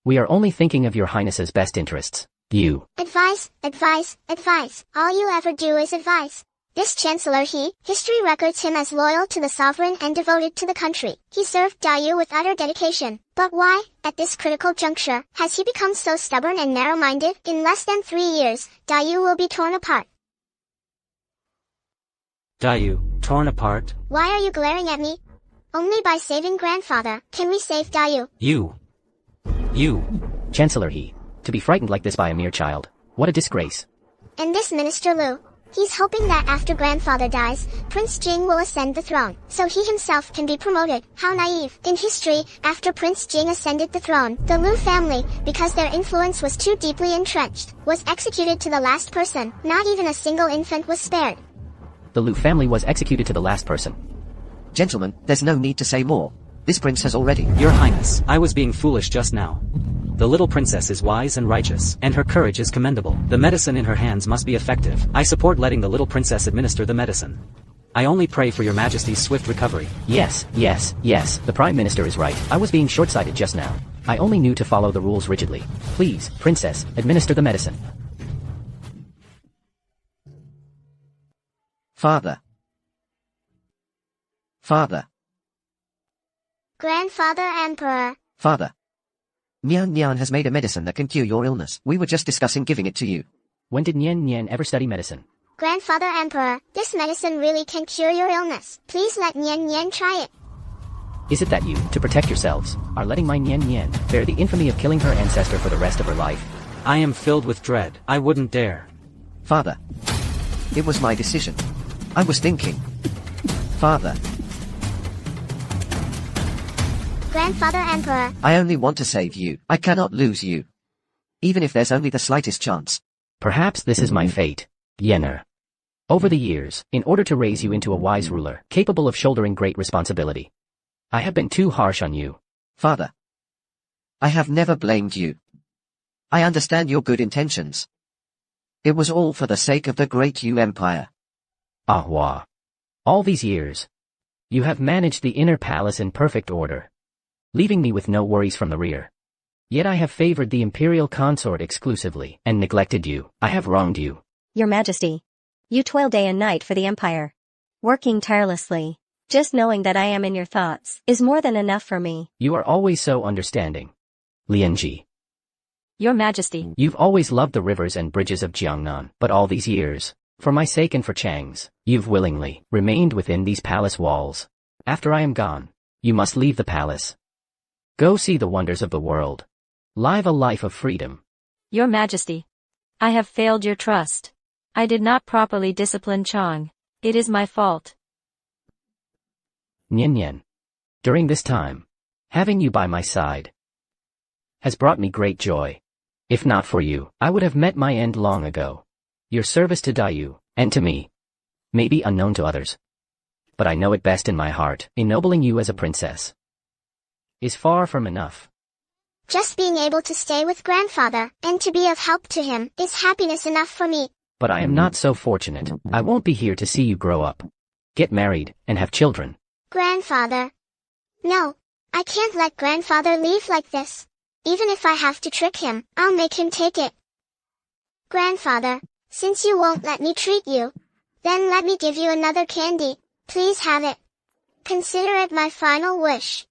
B: We are only thinking of your Highness's best interests. You.
D: Advice, advice, advice. All you ever do is advice. This Chancellor history records him as loyal to the sovereign and devoted to the country. He served Dayu with utter dedication. But why, at this critical juncture, has he become so stubborn and narrow-minded? In less than 3 years, Dayu will be torn apart.
I: Dayu, torn apart?
D: Why are you glaring at me? Only by saving grandfather can we save Dayu.
I: You.
B: Chancellor to be frightened like this by a mere child. What a disgrace.
D: And this Minister Lu, he's hoping that after grandfather dies, Prince Jing will ascend the throne, so he himself can be promoted. How naive. In history, after Prince Jing ascended the throne, the Lu family, because their influence was too deeply entrenched, was executed to the last person. Not even a single infant was spared.
B: The Lu family was executed to the last person.
E: Gentlemen, there's no need to say more. This prince has already—
I: Your Highness, I was being foolish just now. The little princess is wise and righteous, and her courage is commendable. The medicine in her hands must be effective. I support letting the little princess administer the medicine. I only pray for your Majesty's swift recovery.
B: Yes. The Prime Minister is right. I was being short-sighted just now. I only knew to follow the rules rigidly. Please, Princess, administer the medicine.
E: Father.
D: Grandfather Emperor.
E: Father. Nian Nian has made a medicine that can cure your illness. We were just discussing giving it to you.
B: When did Nian Nian ever study medicine?
D: Grandfather Emperor, this medicine really can cure your illness. Please let Nian Nian try it.
B: Is it that you, to protect yourselves, are letting my Nian Nian bear the infamy of killing her ancestor for the rest of her life?
I: I am filled with dread. I wouldn't dare.
E: Father. It was my decision. I was thinking. Father.
D: Grandfather Emperor.
E: I only want to save you. I cannot lose you. Even if there's only the slightest chance.
B: Perhaps this is my fate, Yenner. Over the years, in order to raise you into a wise ruler, capable of shouldering great responsibility, I have been too harsh on you.
E: Father. I have never blamed you. I understand your good intentions. It was all for the sake of the great Yu Empire.
B: Ahwa. All these years, you have managed the inner palace in perfect order, leaving me with no worries from the rear. Yet I have favored the imperial consort exclusively, and neglected you. I have wronged you.
G: Your Majesty. You toil day and night for the Empire. Working tirelessly. Just knowing that I am in your thoughts is more than enough for me.
B: You are always so understanding. Lianji.
F: Your Majesty.
B: You've always loved the rivers and bridges of Jiangnan, but all these years, for my sake and for Chang's, you've willingly remained within these palace walls. After I am gone, you must leave the palace. Go see the wonders of the world. Live a life of freedom.
F: Your Majesty. I have failed your trust. I did not properly discipline Chang. It is my fault.
B: Nian Nian. During this time, having you by my side has brought me great joy. If not for you, I would have met my end long ago. Your service to Dayu, and to me, may be unknown to others. But I know it best in my heart, ennobling you as a princess is far from enough.
D: Just being able to stay with grandfather and to be of help to him is happiness enough for me.
B: But I am not so fortunate. I won't be here to see you grow up. Get married, and have children.
D: Grandfather. No, I can't let grandfather leave like this. Even if I have to trick him, I'll make him take it. Grandfather, since you won't let me treat you, then let me give you another candy. Please have it. Consider it my final wish.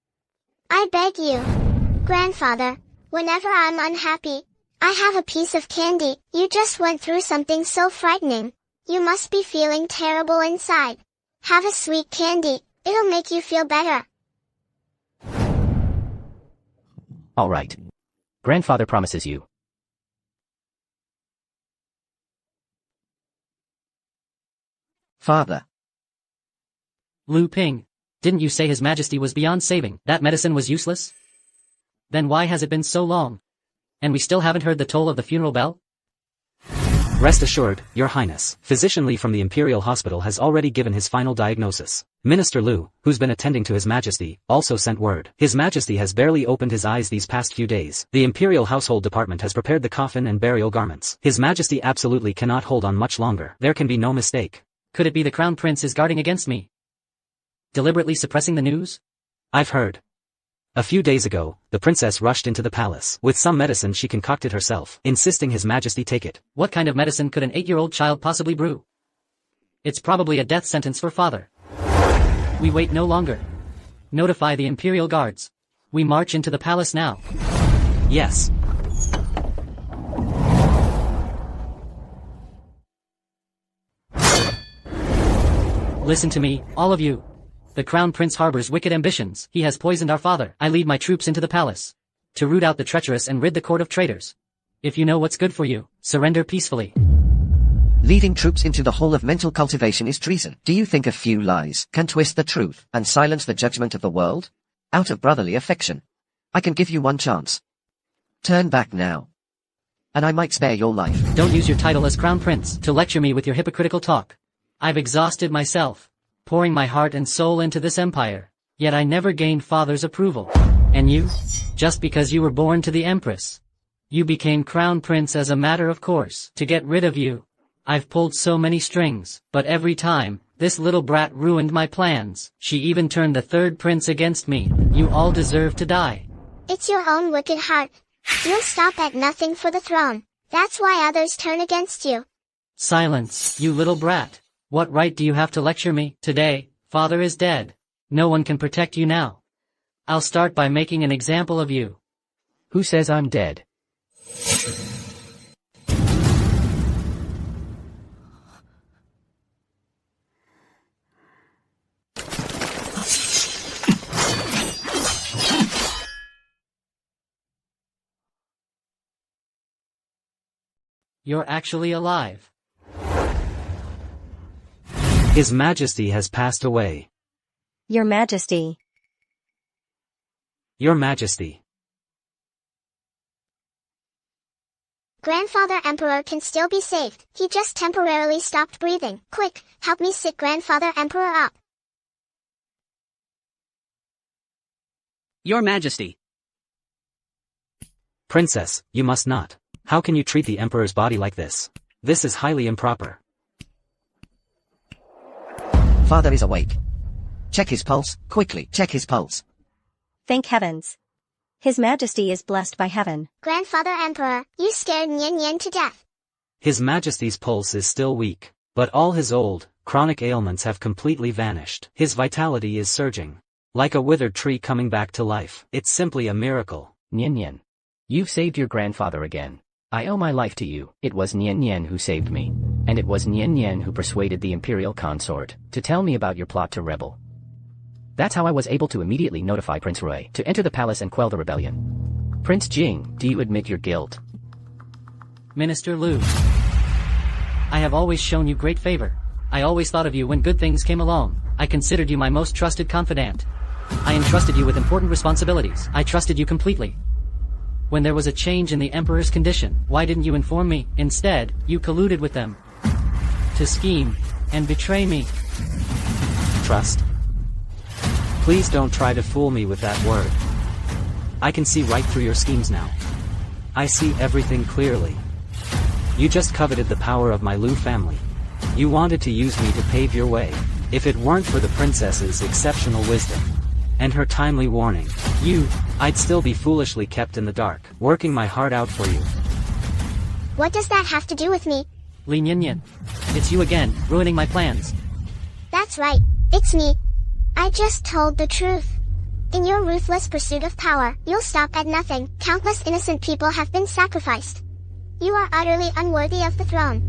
D: I beg you. Grandfather, whenever I'm unhappy, I have a piece of candy. You just went through something so frightening. You must be feeling terrible inside. Have a sweet candy. It'll make you feel better.
B: All right. Grandfather promises you.
E: Father.
H: Lu Ping, didn't you say His Majesty was beyond saving? That medicine was useless? Then why has it been so long? And we still haven't heard the toll of the funeral bell?
I: Rest assured, Your Highness. Physician Li from the Imperial Hospital has already given his final diagnosis. Minister Lu, who's been attending to His Majesty, also sent word. His Majesty has barely opened his eyes these past few days. The Imperial Household Department has prepared the coffin and burial garments. His Majesty absolutely cannot hold on much longer. There can be no mistake.
H: Could it be the Crown Prince is guarding against me? Deliberately suppressing the news?
I: I've heard. A few days ago, the princess rushed into the palace with some medicine she concocted herself, insisting His Majesty take it.
H: What kind of medicine could an 8-year-old child possibly brew? It's probably a death sentence for father. We wait no longer. Notify the Imperial Guards. We march into the palace now.
I: Yes.
H: Listen to me, all of you. The Crown Prince harbors wicked ambitions. He has poisoned our father. I lead my troops into the palace to root out the treacherous and rid the court of traitors. If you know what's good for you, surrender peacefully.
E: Leading troops into the hall of mental cultivation is treason. Do you think a few lies can twist the truth and silence the judgment of the world? Out of brotherly affection, I can give you one chance. Turn back now, and I might spare your life.
H: Don't use your title as Crown Prince to lecture me with your hypocritical talk. I've exhausted myself, pouring my heart and soul into this empire, yet I never gained father's approval. And you? Just because you were born to the Empress, you became Crown Prince as a matter of course. To get rid of you, I've pulled so many strings, but every time, this little brat ruined my plans. She even turned the third prince against me. You all deserve to die.
D: It's your own wicked heart. You'll stop at nothing for the throne. That's why others turn against you.
H: Silence, you little brat. What right do you have to lecture me? Today, father is dead. No one can protect you now. I'll start by making an example of you.
B: Who says I'm dead?
H: You're actually alive.
I: His Majesty has passed away.
G: Your Majesty.
I: Your Majesty.
D: Grandfather Emperor can still be saved. He just temporarily stopped breathing. Quick, help me sit Grandfather Emperor up.
A: Your Majesty.
I: Princess, you must not. How can you treat the Emperor's body like this? This is highly improper.
E: Father is awake. Check his pulse, quickly, check his pulse.
G: Thank heavens. His Majesty is blessed by heaven.
D: Grandfather Emperor, you scared Nian Nian to death.
I: His Majesty's pulse is still weak, but all his old, chronic ailments have completely vanished. His vitality is surging. Like a withered tree coming back to life. It's simply a miracle.
B: Nian Nian. You've saved your grandfather again. I owe my life to you. It was Nian Nian who saved me. And it was Nian Nian who persuaded the imperial consort to tell me about your plot to rebel. That's how I was able to immediately notify Prince Rui to enter the palace and quell the rebellion. Prince Jing, do you admit your guilt?
H: Minister Lu. I have always shown you great favor. I always thought of you when good things came along. I considered you my most trusted confidant. I entrusted you with important responsibilities. I trusted you completely. When there was a change in the Emperor's condition, why didn't you inform me? Instead, you colluded with them to scheme and betray me.
I: Trust? Please don't try to fool me with that word. I can see right through your schemes now. I see everything clearly. You just coveted the power of my Lu family. You wanted to use me to pave your way. If it weren't for the princess's exceptional wisdom and her timely warning, I'd still be foolishly kept in the dark, working my heart out for you.
D: What does that have to do with me?
A: Li Nian. It's you again, ruining my plans.
D: That's right, it's me. I just told the truth. In your ruthless pursuit of power, you'll stop at nothing. Countless innocent people have been sacrificed. You are utterly unworthy of the throne.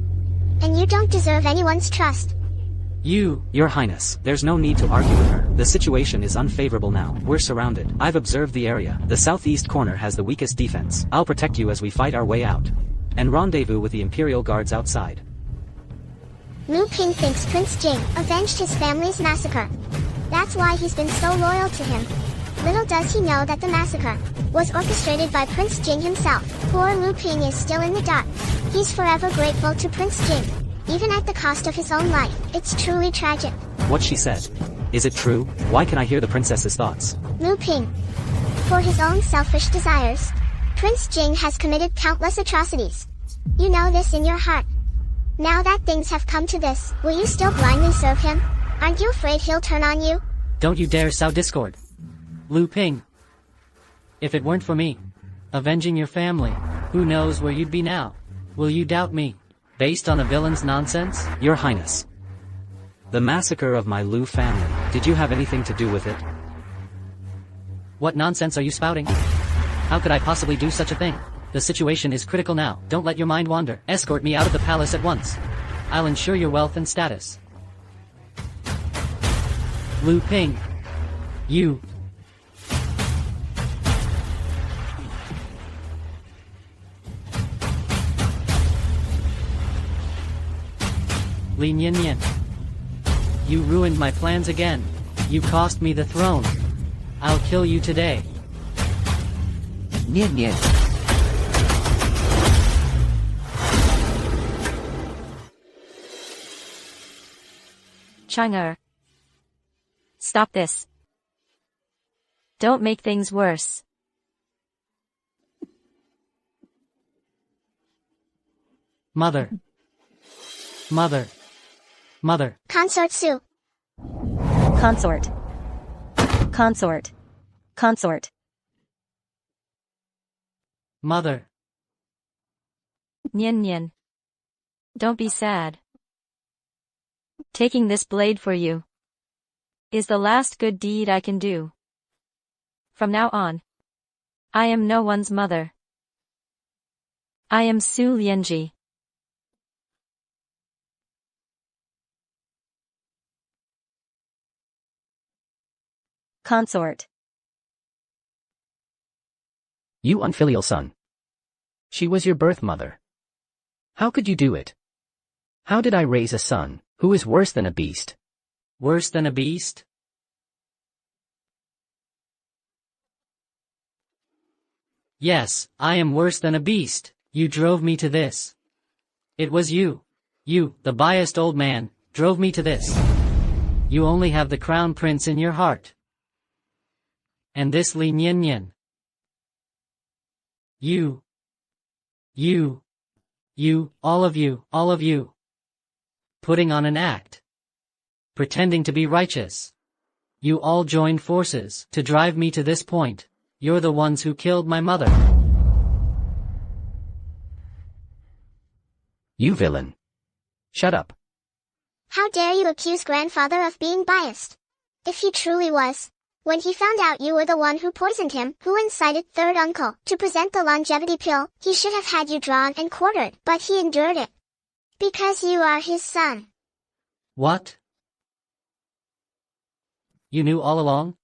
D: And you don't deserve anyone's trust.
I: Your Highness, there's no need to argue with her. The situation is unfavorable now. We're surrounded. I've observed the area. The southeast corner has the weakest defense. I'll protect you as we fight our way out. And rendezvous with the Imperial Guards outside.
D: Lu Ping thinks Prince Jing avenged his family's massacre. That's why he's been so loyal to him. Little does he know that the massacre was orchestrated by Prince Jing himself. Poor Lu Ping is still in the dark. He's forever grateful to Prince Jing, even at the cost of his own life. It's truly tragic.
I: What she said. Is it true? Why can I hear the princess's thoughts?
D: Lu Ping. For his own selfish desires, Prince Jing has committed countless atrocities. You know this in your heart. Now that things have come to this, will you still blindly serve him? Aren't you afraid he'll turn on you?
A: Don't you dare sow discord. Lu Ping. If it weren't for me, avenging your family, who knows where you'd be now? Will you doubt me, based on a villain's nonsense?
I: Your Highness. The massacre of my Lu family, did you have anything to do with it?
A: What nonsense are you spouting? How could I possibly do such a thing? The situation is critical now. Don't let your mind wander. Escort me out of the palace at once. I'll ensure your wealth and status. Lu Ping. You. Li Nian. You ruined my plans again. You cost me the throne. I'll kill you today.
E: Nian Nian.
F: Chang'er. Stop this. Don't make things worse.
A: Mother. Mother. Mother.
D: Consort Su.
F: Consort. Consort. Consort.
A: Mother.
F: Nian Nian. Don't be sad. Taking this blade for you is the last good deed I can do. From now on, I am no one's mother. I am Su Lianji. Consort.
B: You unfilial son. She was your birth mother. How could you do it? How did I raise a son who is worse than a beast?
A: Worse than a beast? Yes, I am worse than a beast. You drove me to this. It was you. You, the biased old man, drove me to this. You only have the crown prince in your heart. And this Li Nian. You, all of you. Putting on an act. Pretending to be righteous. You all joined forces to drive me to this point. You're the ones who killed my mother.
B: You villain. Shut up.
D: How dare you accuse grandfather of being biased? If he truly was. When he found out you were the one who poisoned him, who incited third uncle to present the longevity pill, he should have had you drawn and quartered, but he endured it. Because you are his son.
A: What? You knew all along?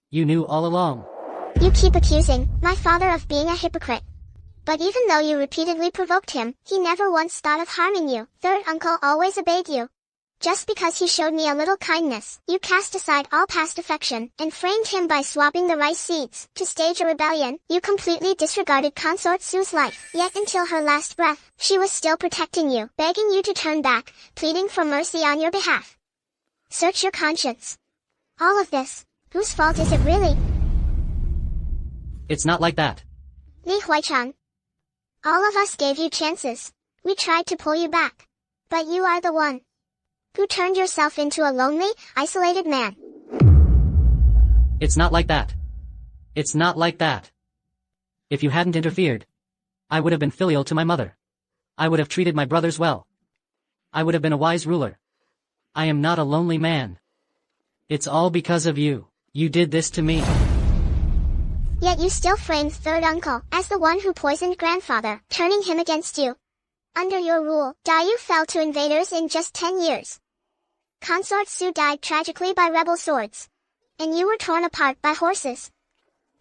A: You knew all along.
D: You keep accusing my father of being a hypocrite. But even though you repeatedly provoked him, he never once thought of harming you. Third uncle always obeyed you. Just because he showed me a little kindness, you cast aside all past affection, and framed him by swapping the rice seeds. To stage a rebellion, you completely disregarded Consort Su's life. Yet until her last breath, she was still protecting you, begging you to turn back, pleading for mercy on your behalf. Search your conscience. All of this, whose fault is it really?
H: It's not like that.
D: Li Huaichang. All of us gave you chances. We tried to pull you back. But you are the one who turned yourself into a lonely, isolated man.
H: It's not like that. It's not like that. If you hadn't interfered, I would have been filial to my mother. I would have treated my brothers well. I would have been a wise ruler. I am not a lonely man. It's all because of you. You did this to me.
D: Yet you still framed third uncle as the one who poisoned grandfather, turning him against you. Under your rule, Dayu fell to invaders in just 10 years. Consort Su died tragically by rebel swords. And you were torn apart by horses.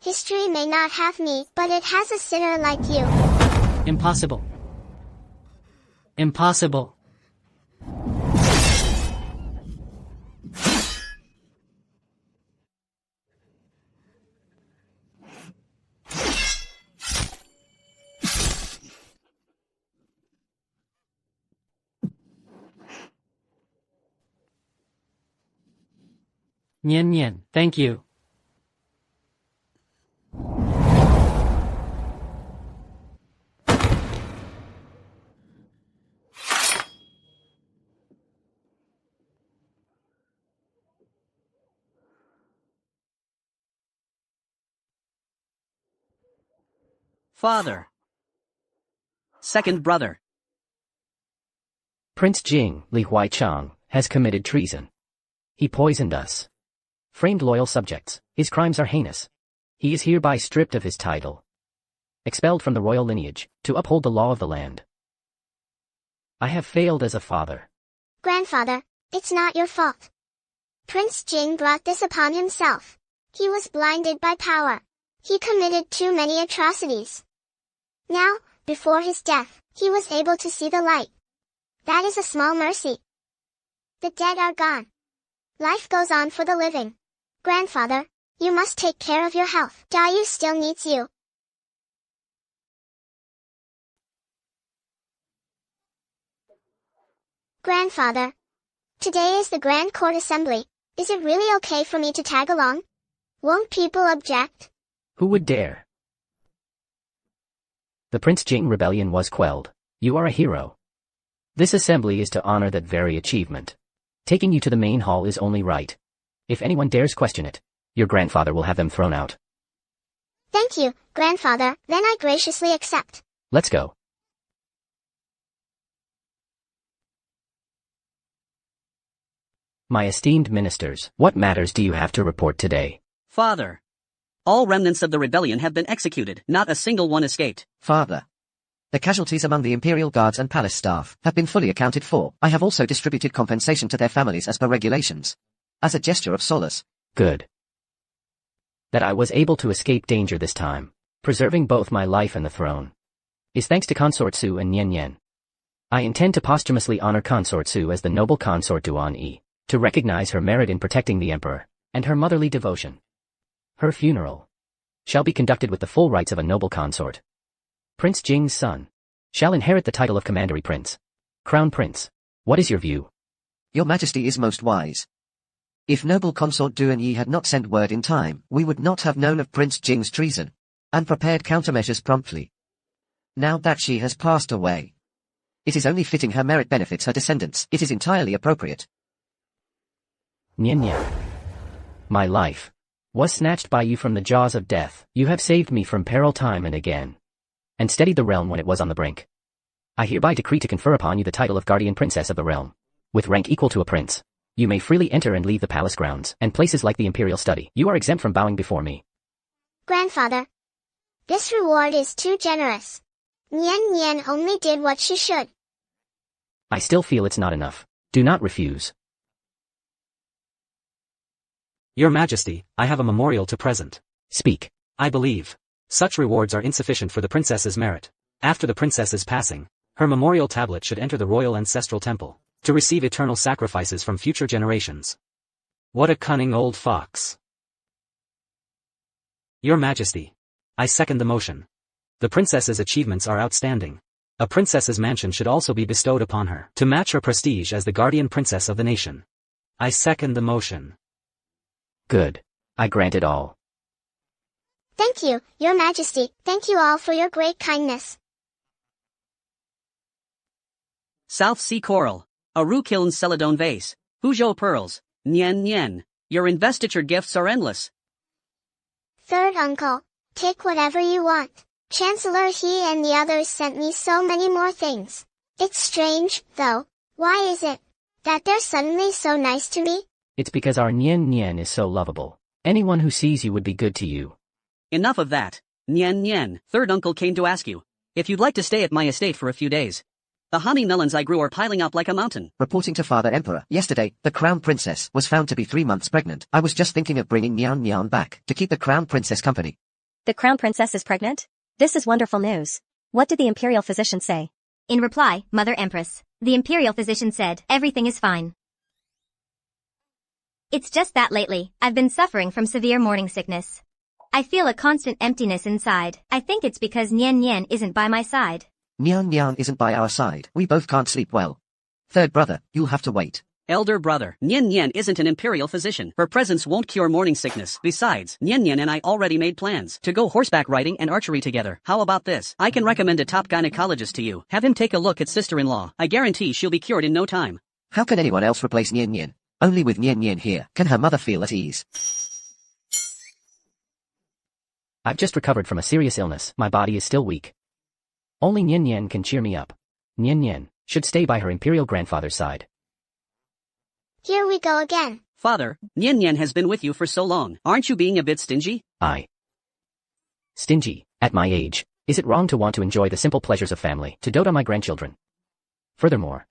D: History may not have me, but it has a sinner like you.
H: Impossible. Impossible. Nian Nian, thank you.
A: Father. Second brother.
B: Prince Jing, Li Huaichang, has committed treason. He poisoned us. Framed loyal subjects, his crimes are heinous. He is hereby stripped of his title. Expelled from the royal lineage, to uphold the law of the land. I have failed as a father.
D: Grandfather, it's not your fault. Prince Jing brought this upon himself. He was blinded by power. He committed too many atrocities. Now, before his death, he was able to see the light. That is a small mercy. The dead are gone. Life goes on for the living. Grandfather, you must take care of your health. Dayu still needs you. Grandfather. Today is the Grand Court Assembly. Is it really okay for me to tag along? Won't people object?
B: Who would dare? The Prince Jing rebellion was quelled. You are a hero. This assembly is to honor that very achievement. Taking you to the main hall is only right. If anyone dares question it, your grandfather will have them thrown out.
D: Thank you, Grandfather, then I graciously accept.
B: Let's go. My esteemed ministers, what matters do you have to report today?
A: Father. All remnants of the rebellion have been executed, not a single one escaped.
E: Father. The casualties among the Imperial Guards and palace staff have been fully accounted for. I have also distributed compensation to their families as per regulations. As a gesture of solace.
B: Good. That I was able to escape danger this time, preserving both my life and the throne, is thanks to Consort Su and Nian Nian. I intend to posthumously honor Consort Su as the noble consort Duan Yi, to recognize her merit in protecting the emperor, and her motherly devotion. Her funeral shall be conducted with the full rights of a noble consort. Prince Jing's son shall inherit the title of Commandery Prince. Crown Prince, what is your view?
E: Your Majesty is most wise. If noble consort Duan Yi had not sent word in time, we would not have known of Prince Jing's treason, and prepared countermeasures promptly. Now that she has passed away, it is only fitting her merit benefits her descendants. It is entirely appropriate.
B: Nian Nian. My life was snatched by you from the jaws of death. You have saved me from peril time and again, and steadied the realm when it was on the brink. I hereby decree to confer upon you the title of Guardian Princess of the realm, with rank equal to a prince. You may freely enter and leave the palace grounds and places like the imperial study. You are exempt from bowing before me.
D: Grandfather. This reward is too generous. Nian Nian only did what she should.
B: I still feel it's not enough. Do not refuse.
I: Your Majesty, I have a memorial to present.
B: Speak.
I: I believe such rewards are insufficient for the princess's merit. After the princess's passing, her memorial tablet should enter the royal ancestral temple, to receive eternal sacrifices from future generations. What a cunning old fox. Your Majesty, I second the motion. The princess's achievements are outstanding. A princess's mansion should also be bestowed upon her, to match her prestige as the guardian princess of the nation. I second the motion.
B: Good. I grant it all.
D: Thank you, your majesty. Thank you all for your great kindness.
A: South Sea Coral. Aru Kiln Celadon Vase. Huzhou Pearls. Nyen Nyen. Your investiture gifts are endless.
D: Third uncle, take whatever you want. Chancellor He and the others sent me so many more things. It's strange, though. Why is it that they're suddenly so nice to me?
B: It's because our Nyen Nyen is so lovable. Anyone who sees you would be good to you.
A: Enough of that. Nyen Nyen. Third uncle came to ask you if you'd like to stay at my estate for a few days. The honey melons I grew are piling up like a mountain.
E: Reporting to Father Emperor, yesterday, the Crown Princess was found to be 3 months pregnant. I was just thinking of bringing Nyan Nyan back to keep the Crown Princess company.
G: The crown princess is pregnant? This is wonderful news. What did the imperial physician say?
C: In reply, Mother Empress, the imperial physician said, everything is fine. It's just that lately, I've been suffering from severe morning sickness. I feel a constant emptiness inside. I think it's because Nyen Nyen isn't by my side.
E: Nyan Nyan isn't by our side. We both can't sleep well. Third brother, you'll have to wait.
A: Elder brother, Nyen Nyen isn't an imperial physician. Her presence won't cure morning sickness. Besides, Nyen Nyen and I already made plans to go horseback riding and archery together. How about this? I can recommend a top gynecologist to you. Have him take a look at sister-in-law. I guarantee she'll be cured in no time.
E: How can anyone else replace Nyen Nyen? Only with Nyen Nyen here can her mother feel at ease.
B: I've just recovered from a serious illness. My body is still weak. Only Nyen Nyen can cheer me up. Nyen Nyen should stay by her imperial grandfather's side.
D: Here we go again.
A: Father, Nyen Nyen has been with you for so long. Aren't you being a bit stingy?
B: Stingy, at my age. Is it wrong to want to enjoy the simple pleasures of family, to dote on my grandchildren? Furthermore,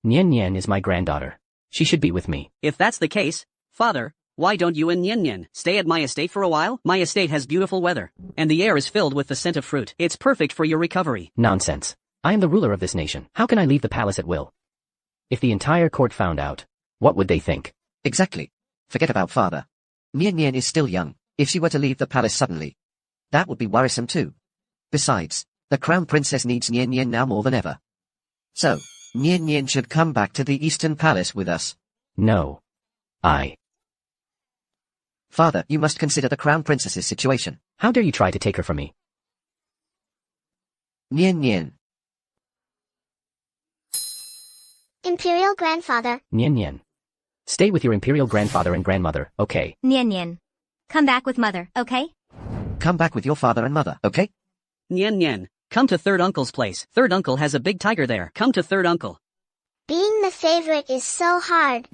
B: Nyen Nyen is my granddaughter. She should be with me.
A: If that's the case, Father, why don't you and Nyen Nyen stay at my estate for a while? My estate has beautiful weather, and the air is filled with the scent of fruit. It's perfect for your recovery.
B: Nonsense. I am the ruler of this nation. How can I leave the palace at will? If the entire court found out, what would they think?
E: Exactly. Forget about father. Nyen Nyen is still young. If she were to leave the palace suddenly, that would be worrisome too. Besides, the Crown Princess needs Nyen Nyen now more than ever. So, Nyen Nyen should come back to the Eastern Palace with us.
B: No.
E: Father, you must consider the Crown Princess's situation.
B: How dare you try to take her from me?
E: Nyen Nyen.
D: Imperial grandfather.
B: Nyen Nyen. Stay with your imperial grandfather and grandmother, okay?
C: Nyen Nyen. Come back with mother, okay?
E: Come back with your father and mother, okay?
A: Nyen Nyen, come to third uncle's place. Third uncle has a big tiger there. Come to third uncle.
D: Being the favorite is so hard.